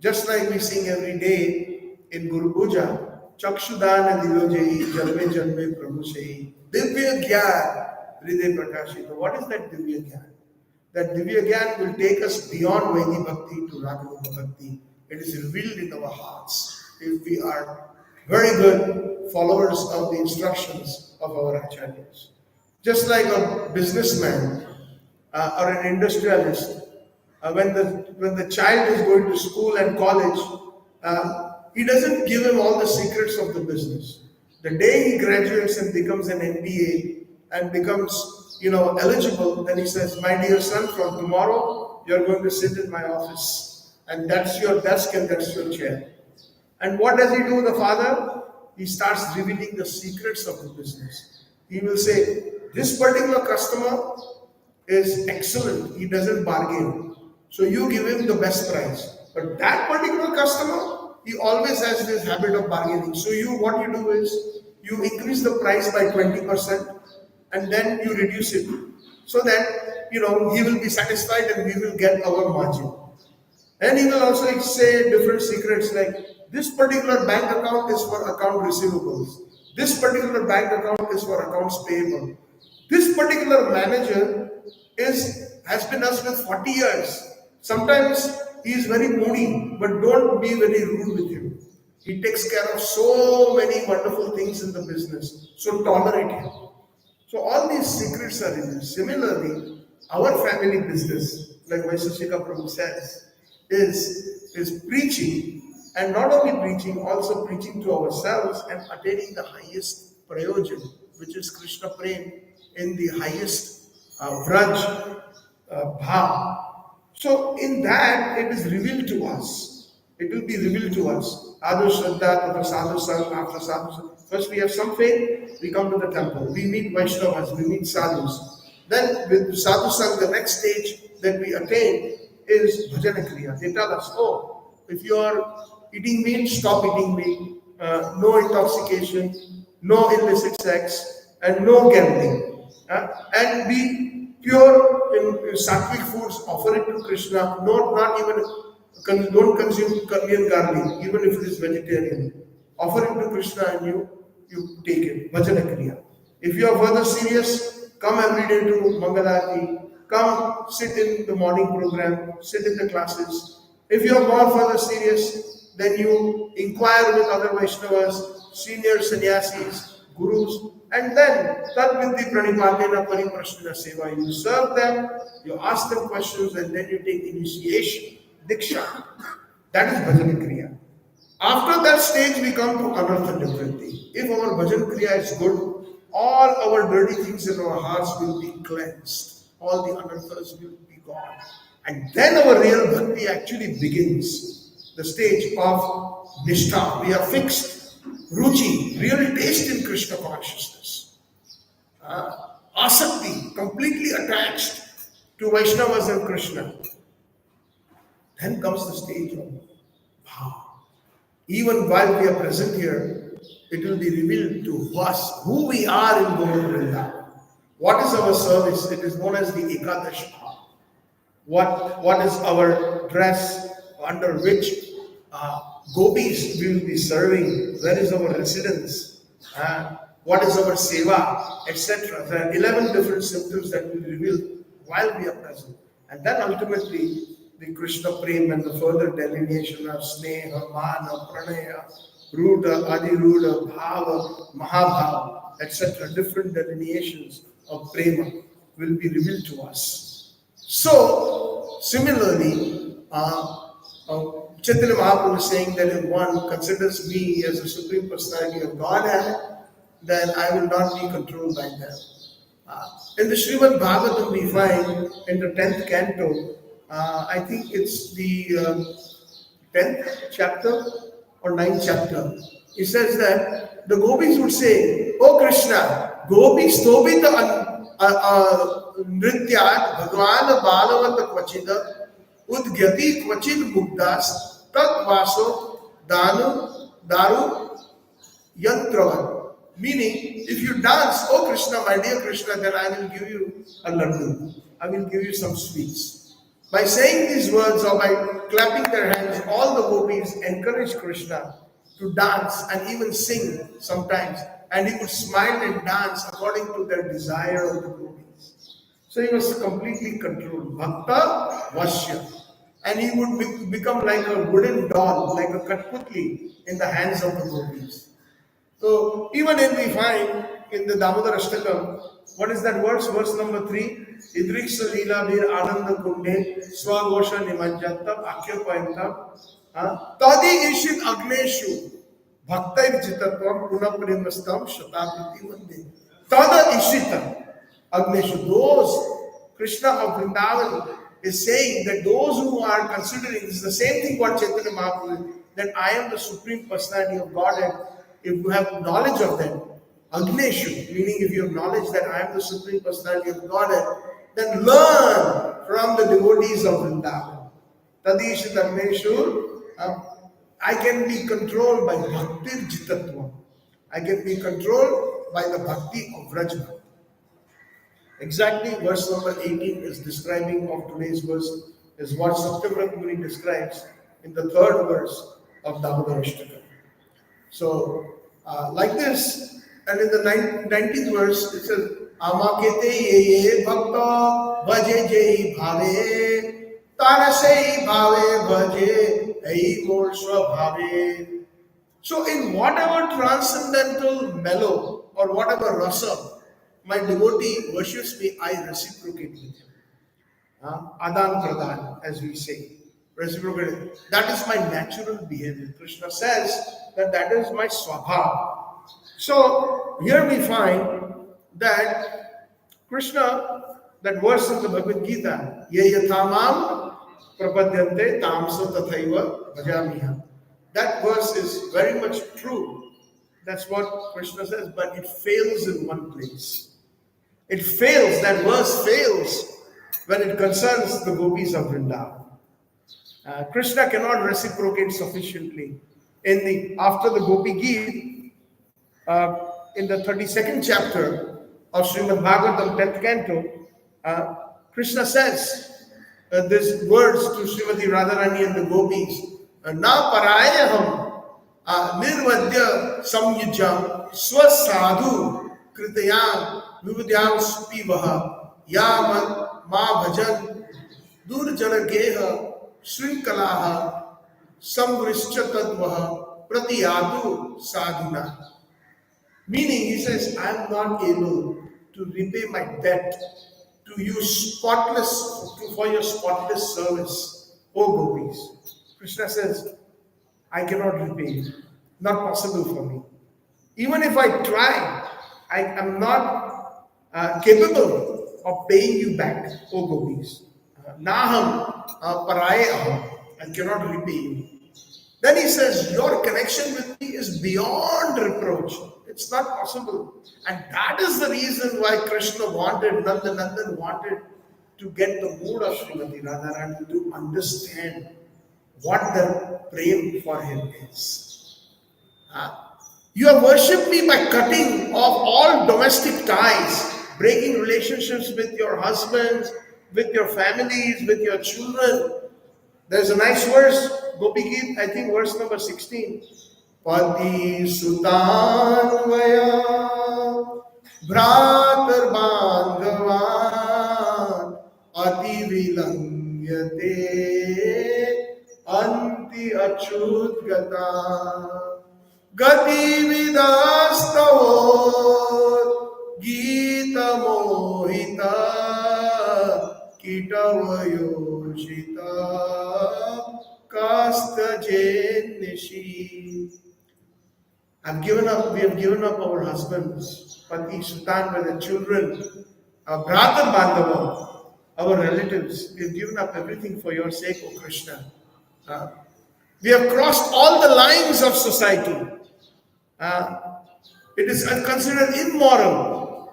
Just like we sing every day in Guru Puja, Chakshudana Divyojai Jalme Jalme Prabhu Sei Divya Gyan Hriday Prakashita. What is that Divya Gyan? That Divya Gyan will take us beyond Vaidhi Bhakti to Raganuga Bhakti. It is revealed in our hearts if we are very good followers of the instructions of our acharyas. Just like a businessman or an industrialist, when the child is going to school and college, he doesn't give him all the secrets of the business. The day he graduates and becomes an MBA and becomes, eligible, then he says, "My dear son, from tomorrow you're going to sit in my office, and that's your desk and that's your chair." And what does he do, the father? He starts revealing the secrets of the business. He will say, "This particular customer is excellent. He doesn't bargain. So you give him the best price. But that particular customer, he always has this habit of bargaining. So what you do is, you increase the price by 20% and then you reduce it. so that he will be satisfied and we will get our margin. And he will also say different secrets like this particular bank account is for account receivables. This particular bank account is for accounts payable. This particular manager has been us with 40 years. Sometimes he is very moody, but don't be very rude with him. He takes care of so many wonderful things in the business. So tolerate him. So all these secrets are in. Similarly, our family business, like Vaiseshika Prabhu says, is preaching, and not only preaching, also preaching to ourselves and attaining the highest prayojan, which is Krishna Prem in the highest Vraj Bhav. So in that, it is revealed to us. It will be revealed to us. Adu Shraddha, after Sadhu Sang, after Sadhu Sang. First we have some faith, we come to the temple. We meet Vaishnavas, we meet Sadhus. Then with Sadhu Sang, the next stage that we attain is Bhajana Kriya. They tell us, oh, if you are eating meat, stop eating meat. No intoxication, no illicit sex, and no gambling. And be pure in sattvic foods, offer it to Krishna. Not even, don't consume Korean garlic, even if it is vegetarian. Offer it to Krishna and you take it. Bhajana Kriya. If you are further serious, come every day to Mangalarti. Come sit in the morning program, sit in the classes. If you are more further serious, then you inquire with other Vaishnavas, senior sannyasis, gurus, and then Tadvinti Pranipatena Pariprasthana Seva. You serve them, you ask them questions, and then you take initiation, Diksha. That is Bhajan Kriya. After that stage, we come to Anartha Nivritti. If our Bhajan Kriya is good, all our dirty things in our hearts will be cleansed. All the anarthas will be gone. And then our real bhakti actually begins. The stage of nishtha. We are fixed. Ruchi, real taste in Krishna consciousness. Asakti, completely attached to Vaishnavas and Krishna. Then comes the stage of bhava. Even while we are present here, it will be revealed to us who we are in Govardhan. What is our service? It is known as the Ekadash Bhav. What is our dress under which gopis we will be serving? Where is our residence? What is our seva, etc. There are 11 different symptoms that will be revealed while we are present. And then ultimately, the Krishna Prem and the further delineation of Sneha, Mana, Pranaya, Ruda, Adiruda, Bhava, Mahabhava, etc. Different delineations of Prema will be revealed to us. So, similarly, Chaitanya Mahaprabhu is saying that if one considers me as a Supreme Personality of Godhead, then I will not be controlled by them. In the Srimad Bhagavatam, we find in the 10th canto, I think it's the 10th chapter or 9th chapter. It says that the gopis would say, "Oh Krishna, gopis tobita nrityat bhagwan balavata kvachida udgyati kvachid mugdas tat vaso daru yantravat." Meaning, if you dance, "Oh Krishna, my dear Krishna," then I will give you a laddu. I will give you some sweets. By saying these words or by clapping their hands, all the gopis encourage Krishna to dance and even sing sometimes. And he would smile and dance according to their desire of the gopis. So he was completely controlled. Bhakta Vasya. And he would become like a wooden doll, like a Katputli in the hands of the gopis. So even if we find in the Damodar Ashtakam, what is that verse? Verse number 3. Idriksa Leela Bir Ananda Kunde Swagosha Nimanjantam Akyapayantam Tadi Ishit Agneshu Bhaktai Jitatvam Punaprimastam Shatabriti Mande. Tada Ishitam Agneshu. Those, Krishna of Vrindavan is saying that those who are considering, this is the same thing what Chaitanya Mahaprabhu, that I am the Supreme Personality of Godhead. If you have knowledge of that, Agneshu, meaning if you have knowledge that I am the Supreme Personality of Godhead, then learn from the devotees of Vrindavan. Tadishit Agneshu, I can be controlled by Bhakti Jitatva. I can be controlled by the Bhakti of Vrajna. Exactly, verse number 18 is describing of today's verse, is what Satyavrat Muni describes in the third verse of Damodar Ashtaka. So, like this, and in the 19th verse, it says, Amakete ye ye bhakta bhaje jai bhave, tarasei bhave bhaje ei mor swabhave. So, in whatever transcendental mellow or whatever rasa my devotee worships me, I reciprocate with him. Adan Pradan, as we say. Reciprocate. That is my natural behavior. Krishna says that that is my swabha. So here we find that Krishna, that verse in the Bhagavad Gita, ye yathamam prapadyante tamsa tathaiva bhajamiham. That verse is very much true. That's what Krishna says, but it fails in one place. It fails, that verse fails when it concerns the gopis of Vrindavan. Krishna cannot reciprocate sufficiently. After the Gopi Geet, in the 32nd chapter of Srimad Bhagavatam, 10th canto, Krishna says these words to Srimati Radharani and the gopis, Na parayaham nirvadya samyujam swasadhu kritayam vivudyam spivaha yaman ma bhajan durjana geha shrinkalaha samvrishchatadvaha pratiyadu sadhuna. Meaning, he says, I am not able to repay my debt to you for your spotless service, O gopis. Krishna says, I cannot repay you. Not possible for me. Even if I try, I am not capable of paying you back, O gopis. Naham parayaham. I cannot repay you. Then he says, your connection with me is beyond reproach. It's not possible. And that is the reason why Krishna wanted, Nandan wanted to get the mood of Srimati Radharani to understand what the prem for him is. You have worshipped me by cutting off all domestic ties, breaking relationships with your husbands, with your families, with your children. There's a nice verse, Gopi Geet, I think verse number 16. Pati sutanvaya bhratar bandhavan ati vilangyate anti achut gata gati vidastavo gita mohita kitavayoshita kasta jenishi. We have given up our husbands, Pati Sutan, by the children, Bhratar Bandhava, our relatives. We have given up everything for your sake, O Krishna. We have crossed all the lines of society. It is considered immoral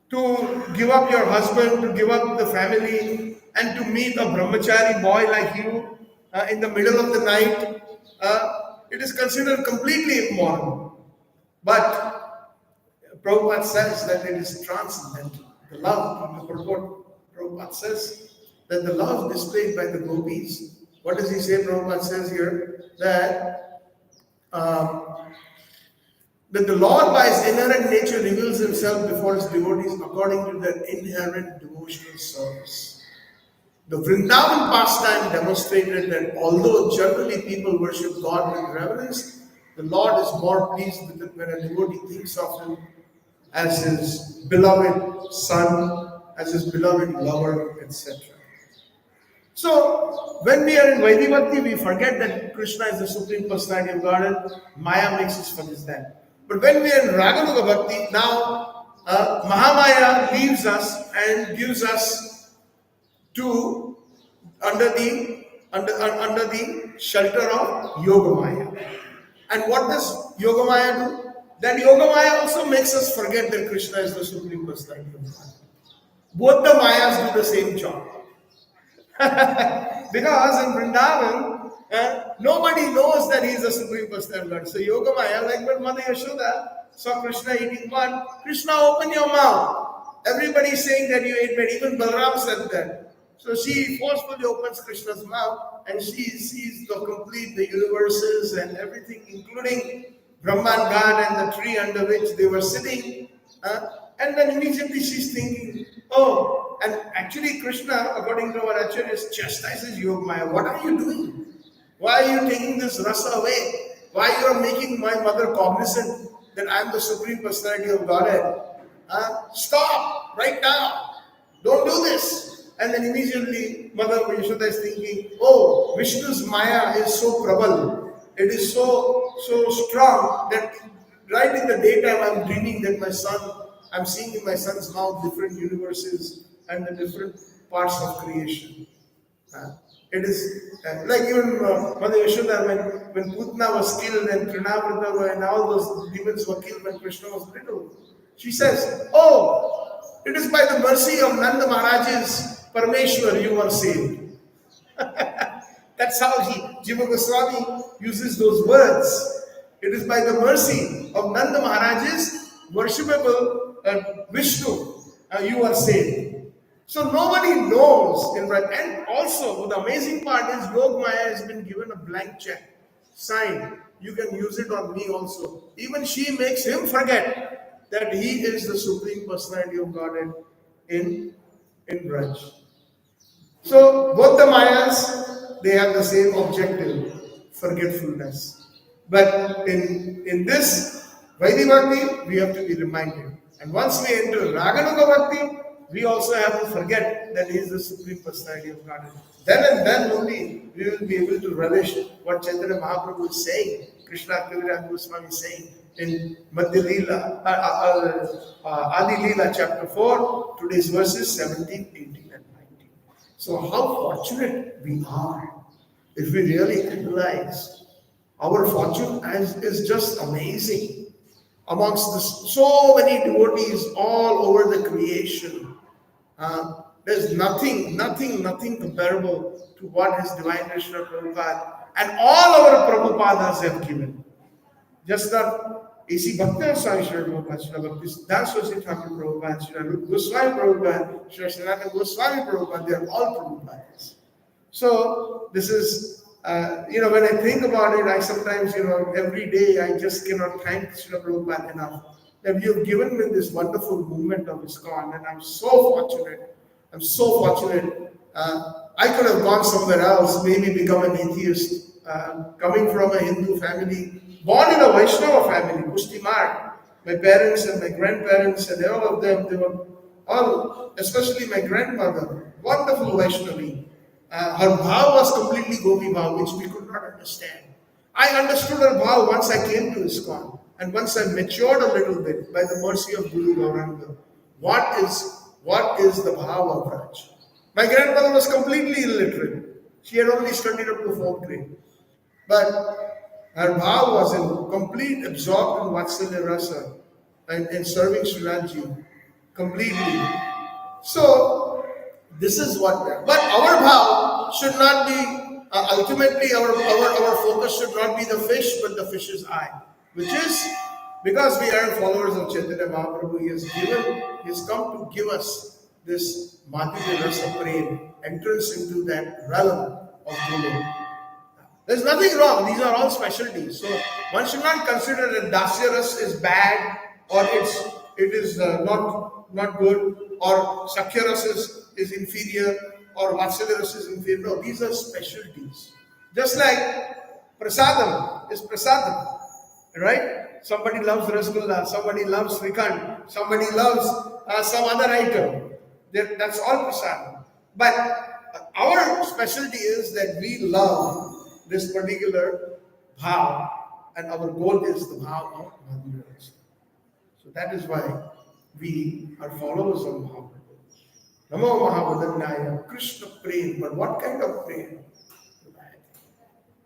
to give up your husband, to give up the family, and to meet a brahmachari boy like you in the middle of the night. It is considered completely immoral. But Prabhupada says that it is transcendental. The love from the purport, Prabhupada says that the love displayed by the gopis, what does he say? Prabhupada says here that the Lord by his inherent nature reveals himself before his devotees according to their inherent devotional service. The Vrindavan pastime demonstrated that although generally people worship God with reverence, the Lord is more pleased with it when a devotee thinks of him as his beloved son, as his beloved lover, etc. So, when we are in Vaidhi Bhakti, we forget that Krishna is the Supreme Personality of Godhead. Maya makes us forget that. But when we are in Raganuga Bhakti, now Mahamaya leaves us and gives us to under the shelter of Yogamaya. And what does Yogamaya do? That Yogamaya also makes us forget that Krishna is the Supreme Personality of God. Both the Mayas do the same job. Because in Vrindavan, nobody knows that he is the Supreme Personality of God. So Yogamaya, like when Mother Yashoda saw Krishna eating mud, Krishna, open your mouth. Everybody is saying that you ate bread. Even Balram said that. So she forcefully opens Krishna's mouth and she sees the universes and everything, including Brahman God and the tree under which they were sitting. And then immediately she's thinking, oh, and actually Krishna, according to our acharyas, chastises Yogamaya. What are you doing? Why are you taking this rasa away? Why you are making my mother cognizant that I am the Supreme Personality of Godhead? Stop right now. Don't do this. And then immediately Mother Yashoda is thinking, oh, Vishnu's Maya is so prabal. It is so strong that right in the daytime I'm dreaming that I'm seeing in my son's mouth different universes and the different parts of creation. It is like even Mother Yashoda, when Putna was killed and Trinavrata and all those demons were killed when Krishna was little, she says, oh, it is by the mercy of Nanda Maharaj's Parameshwar you are saved. That's how Jiva Goswami uses those words. It is by the mercy of Nanda Maharaj's worshipable Vishnu you are saved. So nobody knows, and also the amazing part is Yogamaya has been given a blank check, signed. You can use it on me also. Even she makes him forget that he is the Supreme Personality of Godhead in Braj. So both the Mayas, they have the same objective, forgetfulness. But in this Vaidhi Bhakti, we have to be reminded. And once we enter Raganuga Bhakti, we also have to forget that he is the Supreme Personality of Godhead. Then and then only we will be able to relish what Chaitanya Mahaprabhu is saying, Krishna Kaviraj Goswami is saying in Madhya Leela, Adi Leela chapter 4, today's verses 17, 18 and 19. So how fortunate we are if we really analyze. Our fortune is just amazing. Amongst so many devotees all over the creation, there's nothing comparable to what His Divine Krishna Prabhupada and all our Prabhupadas have given. Just not A.C. Bhakti Swami Srila Prabhupada, Srila Bhakti Siddhanta Thakur Prabhupada, Srila Rupa Goswami Prabhupada, Srila Sanatana Goswami Prabhupada, they are all Prabhupadas. So this is, when I think about it, I sometimes, every day I just cannot thank Srila Prabhupada enough. That you have given me this wonderful movement of ISKCON, and I'm so fortunate. I could have gone somewhere else, maybe become an atheist, coming from a Hindu family, born in a Vaishnava family, Pushtimar. My parents and my grandparents and all of them, they were all, especially my grandmother, wonderful Vaishnavi. Her bhav was completely Gopi bhav, which we could not understand. I understood her bhav once I came to ISKCON. And once I matured a little bit by the mercy of Guru Gauranga, what is the bhav of Raj? My grandmother was completely illiterate. She had only studied up to 4th grade. But her bhav was in complete absorbed in Vatsalya Rasa and serving Srinathji completely. So this is what we are. But our bhav should not be, ultimately our focus should not be the fish, but the fish's eye. Which is, because we are followers of Chaitanya Mahaprabhu, he has come to give us this Madhya Rasa Prem, entrance into that realm of Guru. There's nothing wrong, these are all specialties. So one should not consider that Dasya Rasa is bad, or it is not good, or Sakhya Rasa is inferior, or Vatsalya Rasa is inferior. No, these are specialties. Just like Prasadam is Prasadam. Right? Somebody loves Rasgulla, somebody loves Srikhand, somebody loves some other item. That's all prasadam. But our specialty is that we love this particular bhav, and our goal is the bhav of Madhya Rasa. So that is why we are followers of Mahaprabhu. Namo Mahavadanyaya, Krishna Prem. But what kind of prem?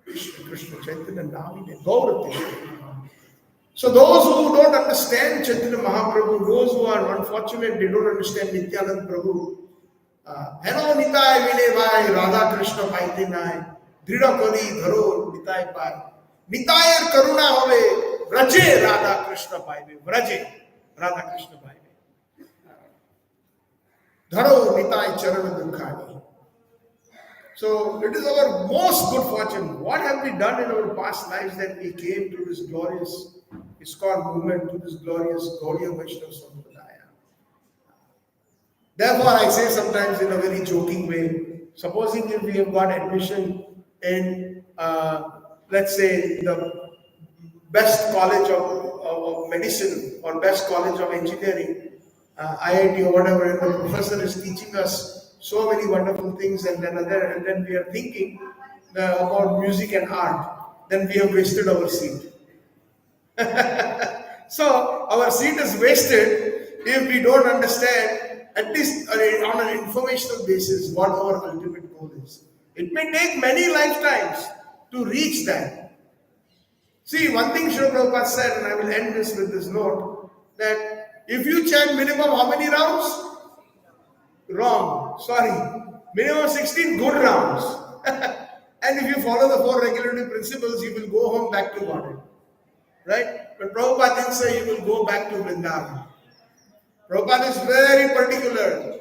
Krishna Chaitanya Navine, Gaura Krishna. So those who don't understand Chaitanya Mahaprabhu, those who are unfortunate, they don't understand Nityanand Prabhu. Hello Nitai Vine Vai, Radha Krishna Paite Nai, Drida Kari Dharo Nitai Pai. Nitayar Karuna Hove, Vraje Radha Krishna Paive, Vraje Radha Krishna Paive. Dharo nitai charana dukkhani. So it is our most good fortune. What have we done in our past lives that we came to this glorious ISKCON movement, to this glorious Gaudiya Vaishnava Sampradaya? Therefore, I say sometimes in a very joking way, supposing if we have got admission in, let's say, the best college of medicine or best college of engineering, IIT or whatever, and the professor is teaching us so many wonderful things, and then we are thinking about music and art, then we have wasted our seat. So our seat is wasted if we don't understand, at least on an informational basis, what our ultimate goal is. It may take many lifetimes to reach that. See, one thing Srila Prabhupada said, and I will end this with this note, that if you chant minimum how many rounds? Wrong. Sorry. Minimum 16 good rounds. And if you follow the 4 regulative principles, you will go home back to Godhead. Right? But Prabhupada didn't say you will go back to Vrindavan. Prabhupada is very particular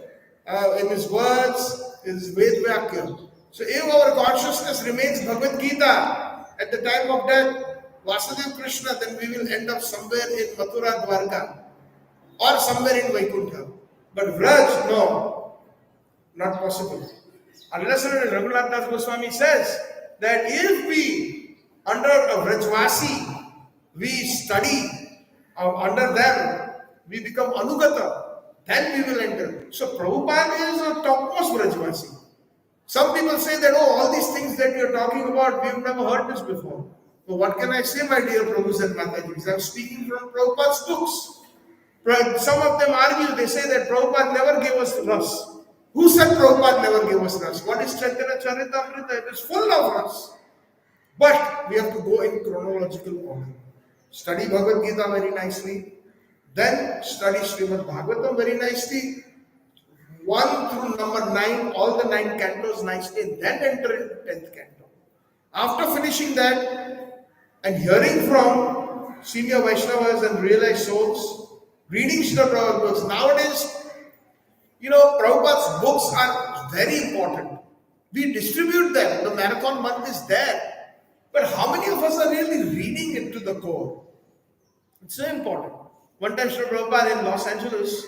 in his words, his Ved Vyakya. So if our consciousness remains Bhagavad Gita at the time of death, Vasudeva Krishna, then we will end up somewhere in Mathura Dwarka or somewhere in Vaikuntha. But Vraj, no, not possible. Unless Raghunath Das Goswami says that if we, under a Vrajvasi, we study under them, we become Anugata, then we will enter. So Prabhupada is a topmost Vrajvasi. Some people say that, oh, all these things that you're talking about, we've never heard this before. So what can I say, my dear Prabhus and Matajis? I'm speaking from Prabhupada's books. Some of them argue, they say that Prabhupada never gave us ras. Who said Prabhupada never gave us ras? What is Chaitanya Charitamrita? It is full of ras. But we have to go in chronological order. Study Bhagavad Gita very nicely. Then study Srimad Bhagavatam very nicely. 1 through number 9, all the 9 cantos nicely. Then enter in the 10th canto. After finishing that and hearing from senior Vaishnavas and realized souls, reading Srila Prabhupada's books. Nowadays, Prabhupada's books are very important. We distribute them. The marathon month is there. But how many of us are really reading it to the core? It's so important. One time, Srila Prabhupada in Los Angeles,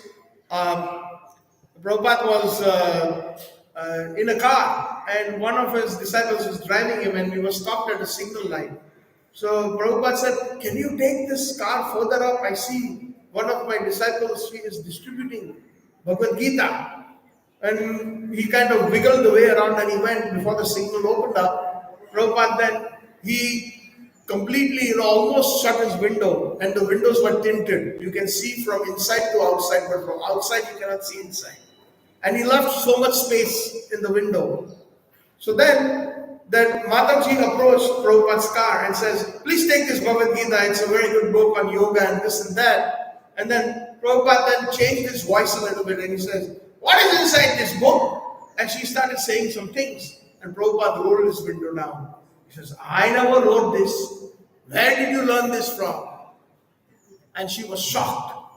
Prabhupada was in a car and one of his disciples was driving him and he was stopped at a signal light. So Prabhupada said, can you take this car further up? I see one of my disciples, he is distributing Bhagavad Gita. And he kind of wiggled the way around and he went before the signal opened up. Prabhupada then, he completely, almost shut his window and the windows were tinted. You can see from inside to outside, but from outside you cannot see inside. And he left so much space in the window. So then, that Mataji approached Prabhupada's car and says, please take this Bhagavad Gita, it's a very good book on yoga and this and that. And then Prabhupada then changed his voice a little bit and he says, what is inside this book? And she started saying some things. And Prabhupada rolled his window down. He says, I never wrote this. Where did you learn this from? And she was shocked.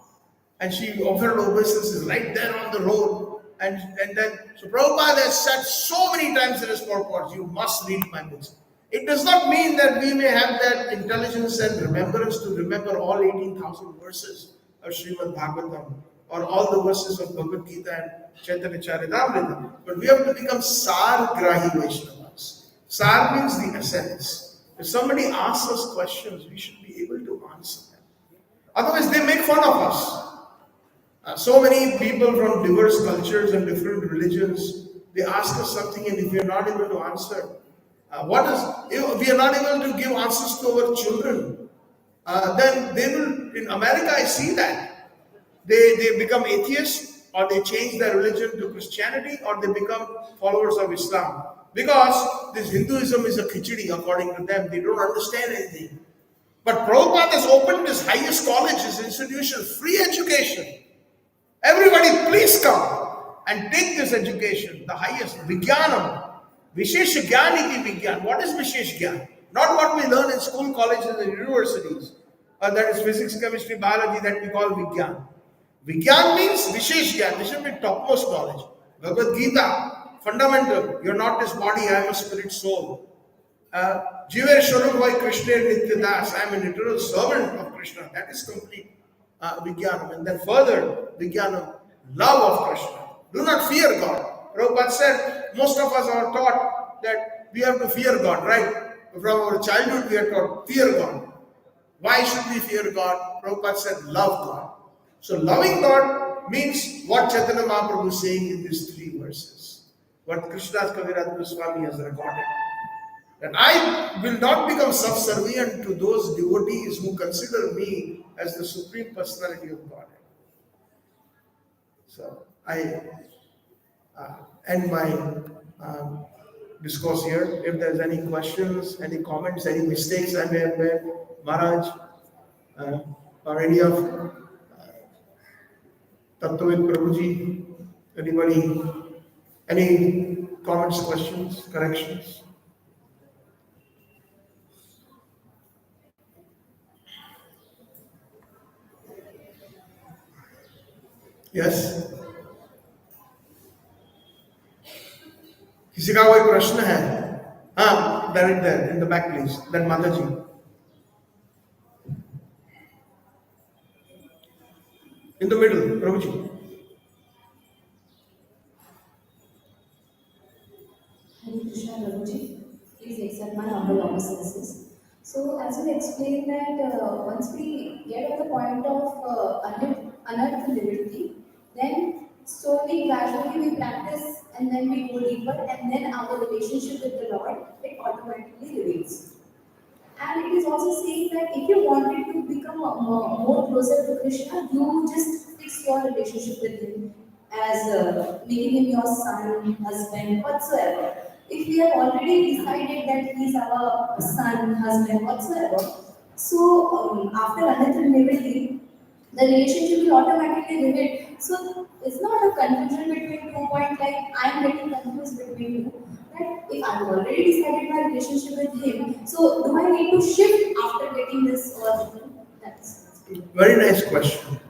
And she offered obeisances right there on the road. And then, so Prabhupada has said so many times in his purport, you must read my books. It does not mean that we may have that intelligence and remembrance to remember all 18,000 verses of Srimad Bhagavatam or all the verses of Bhagavad Gita and Chaitanya Charitamrita. But we have to become Sar-Grahi Vaishnavas. Sar means the essence. If somebody asks us questions, we should be able to answer them. Otherwise, they make fun of us. So many people from diverse cultures and different religions, they ask us something, and if we are not able to answer, if we are not able to give answers to our children, then they will, in America I see that, they become atheists, or they change their religion to Christianity, or they become followers of Islam. Because this Hinduism is a khichdi according to them, they don't understand anything. But Prabhupada has opened his highest college, his institution, free education. Everybody please come and take this education, the highest, Vijnanam. Vishesh Gyan iti Vigyan. What is Vishesh Gyan? Not what we learn in school, colleges and universities. That is physics, chemistry, biology that we call Vigyan. Vigyan means Vishesh Gyan. This should be topmost knowledge. Bhagavad Gita, fundamental. You're not this body, I am a spirit soul. Jive Swarup by Krishna Nitya Das, I am an eternal servant of Krishna. That is complete Vigyanam. And then further, Vigyanam, love of Krishna. Do not fear God. Prabhupada said, most of us are taught that we have to fear God, right? From our childhood, we are taught, fear God. Why should we fear God? Prabhupada said, love God. So loving God means what Chaitanya Mahaprabhu is saying in these three verses. What Krishnadas Kaviraj Goswami has recorded. That I will not become subservient to those devotees who consider me as the Supreme Personality of Godhead. So I end my discourse here. If there's any questions, any comments, any mistakes I may have made, Maharaj, or any of Tattvavid Prabhuji, anybody, any comments, questions, corrections? Yes? किसी का कोई प्रश्न है? हाँ, there in the back please. Then Mataji. In the middle, Prabhuji. Hare Krishna Prabhuji, please accept my humble obeisances. So, as you explained that once we get at the point of unearthed liberty, then slowly, gradually we practice and then we go deeper and then our relationship with the Lord, it automatically reveals. And it is also saying that if you wanted to become more closer to Krishna, you just fix your relationship with Him as making Him your son, husband, whatsoever. If we have already decided that He is our son, husband, whatsoever, so after another liberty, the relationship will automatically reveal. So it's not a confusion between 2 points like I'm getting confused between you. That if I've already decided my relationship with him, so do I need to shift after getting this or that's Very nice question.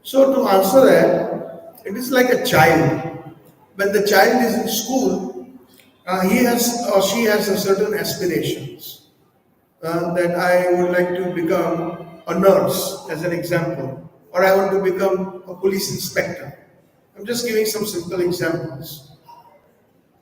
So to answer that, it is like a child. When the child is in school, he has or she has a certain aspirations. That I would like to become a nurse, as an example, or I want to become a police inspector. I'm just giving some simple examples.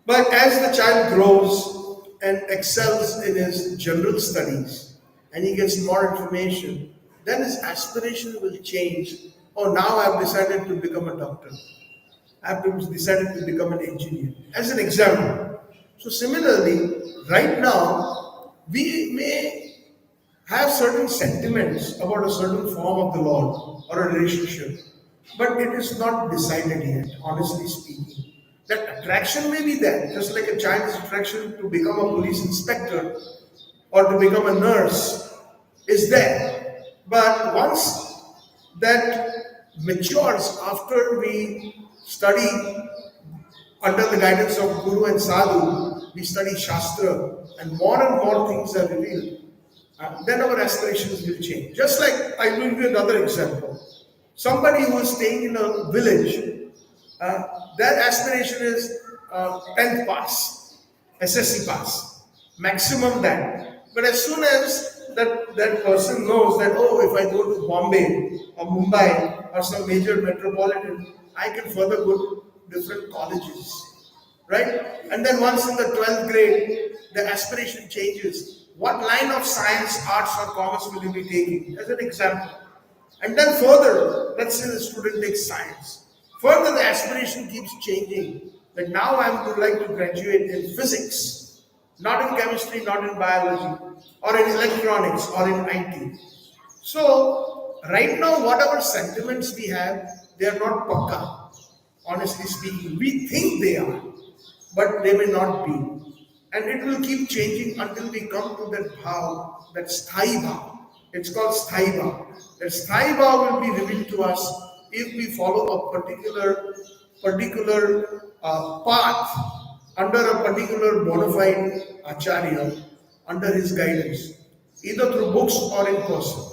But as the child grows and excels in his general studies and he gets more information, then his aspiration will change. Oh, now I've decided to become a doctor. I've decided to become an engineer. As an example. So similarly, right now, we may have certain sentiments about a certain form of the Lord or a relationship, but it is not decided yet, honestly speaking. That attraction may be there, just like a child's attraction to become a police inspector or to become a nurse is there. But once that matures after we study under the guidance of Guru and Sadhu, we study Shastra and more things are revealed. Then our aspirations will change. Just like I will give you another example. Somebody who is staying in a village, their aspiration is 10th pass, SSC pass, maximum that. But as soon as that person knows that, oh, if I go to Bombay or Mumbai or some major metropolitan, I can further go to different colleges, right? And then once in the 12th grade, the aspiration changes. What line of science, arts, or commerce will you be taking? As an example. And then further, let's say the student takes science. Further, the aspiration keeps changing. That now I would like to graduate in physics, not in chemistry, not in biology, or in electronics, or in IT. So, right now, whatever sentiments we have, they are not pakka, honestly speaking. We think they are, but they may not be. And it will keep changing until we come to that bhav, that sthai bhav. It's called sthai bhav. That sthai bhav will be revealed to us if we follow a particular path under a particular bona fide acharya, under his guidance, either through books or in person.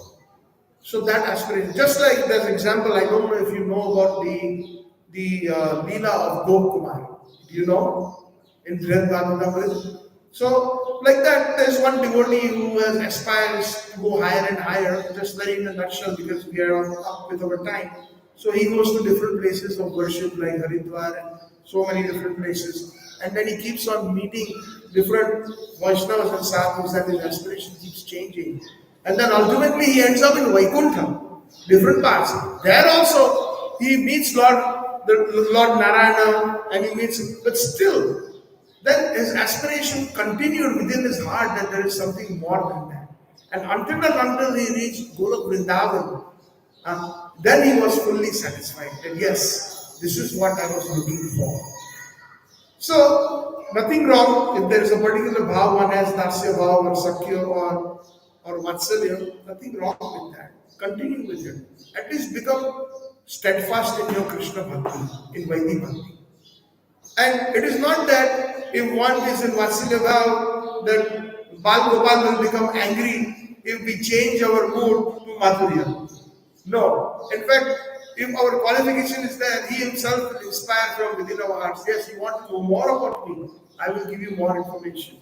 So that aspiration, just like there's example, I don't know if you know about the Leela of Gokumar. Do you know? In Bhagavata.ca. So, like that, there's one devotee who aspires to go higher and higher, just very in a nutshell, because we are up with our time. So he goes to different places of worship like Haridwar and so many different places. And then he keeps on meeting different Vaishnavas and sadhus, and his aspiration keeps changing. And then ultimately he ends up in Vaikuntha, different parts. There also he meets Lord Narayana, and he meets, but still, then his aspiration continued within his heart that there is something more than that. And until he reached Golok Vrindavan, then he was fully satisfied that yes, this is what I was looking for. So, nothing wrong if there is a particular bhav, one has dasya bhav or sakya or vatsalya, nothing wrong with that. Continue with it. At least become steadfast in your Krishna bhakti, in Vaidhi bhakti. And it is not that if one is in Vatsalya bhav, that Bal Gopal will become angry if we change our mood to Madhurya. No. In fact, if our qualification is that he himself will inspire from within our hearts. Yes, you want to know more about me, I will give you more information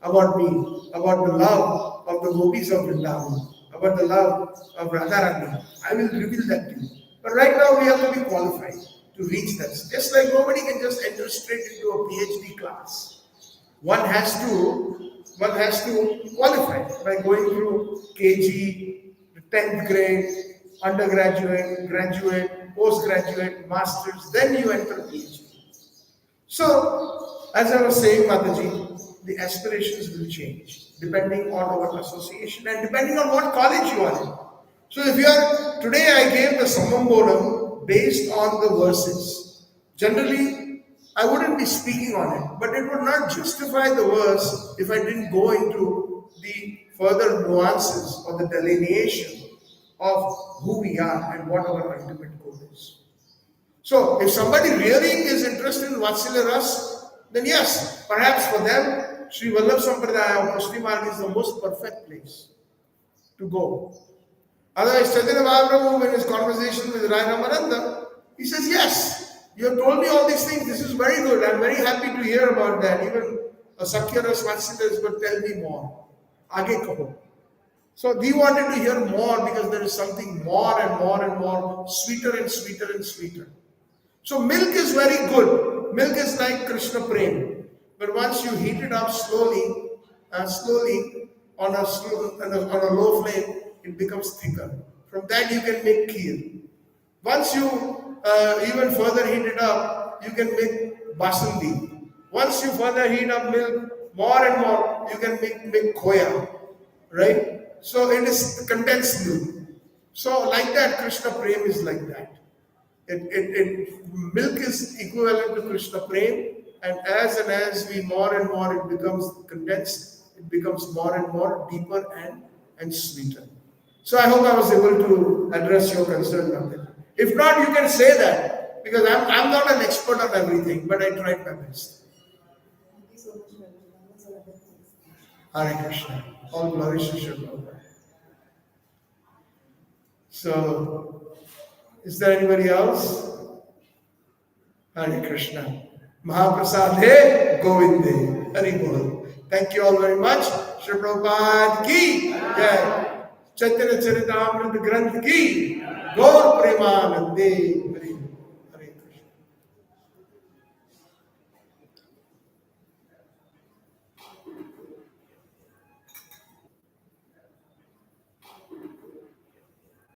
about me, about the love of the gopis of Vrindavan, about the love of Radharani. I will reveal that to you. But right now we have to be qualified to reach that. Just like nobody can just enter straight into a PhD class. One has to qualify by going through KG, the 10th grade, undergraduate, graduate, postgraduate, masters, then you enter PhD. So, as I was saying, Mataji, the aspirations will change depending on our association and depending on what college you are in. So, if you are, today I gave the Samambodam based on the verses. Generally, I wouldn't be speaking on it, but it would not justify the verse if I didn't go into the further nuances or the delineation of who we are and what our ultimate goal is. So, if somebody really is interested in Vatsalya Ras, then yes, perhaps for them, Sri Vallabh Sampradaya or Pushti Marg is the most perfect place to go. Otherwise, Chaitanya Mahaprabhu, in his conversation with Rai Ramananda, he says, yes, you have told me all these things, this is very good, I'm very happy to hear about that. Even a Sakya Ras Vatsalya is good, tell me more. Aage kaho. So he wanted to hear more because there is something more and more and more, sweeter and sweeter and sweeter. So milk is very good. Milk is like Krishna Prem. But once you heat it up slowly on a low flame, it becomes thicker. From that you can make kheer. Once you even further heat it up, you can make basundi. Once you further heat up milk more and more, you can make khoya. Right? So it is condensed milk. So like that, Krishna Prem is like that. Milk is equivalent to Krishna Prem, and as we more and more it becomes condensed, it becomes more and more deeper and sweeter. So I hope I was able to address your concern on that. If not, you can say that, because I'm not an expert on everything, but I tried my best. Thank you so much, Ravi. Hare Krishna. All glories to Sri Prabhupada. So, is there anybody else? Hare Krishna. Mahaprasade Govinde. Hari Bol. Thank you all very much. Sri Prabhupada ki jai. Chaitanya Charitamrita Granth ki Gaur Premanande.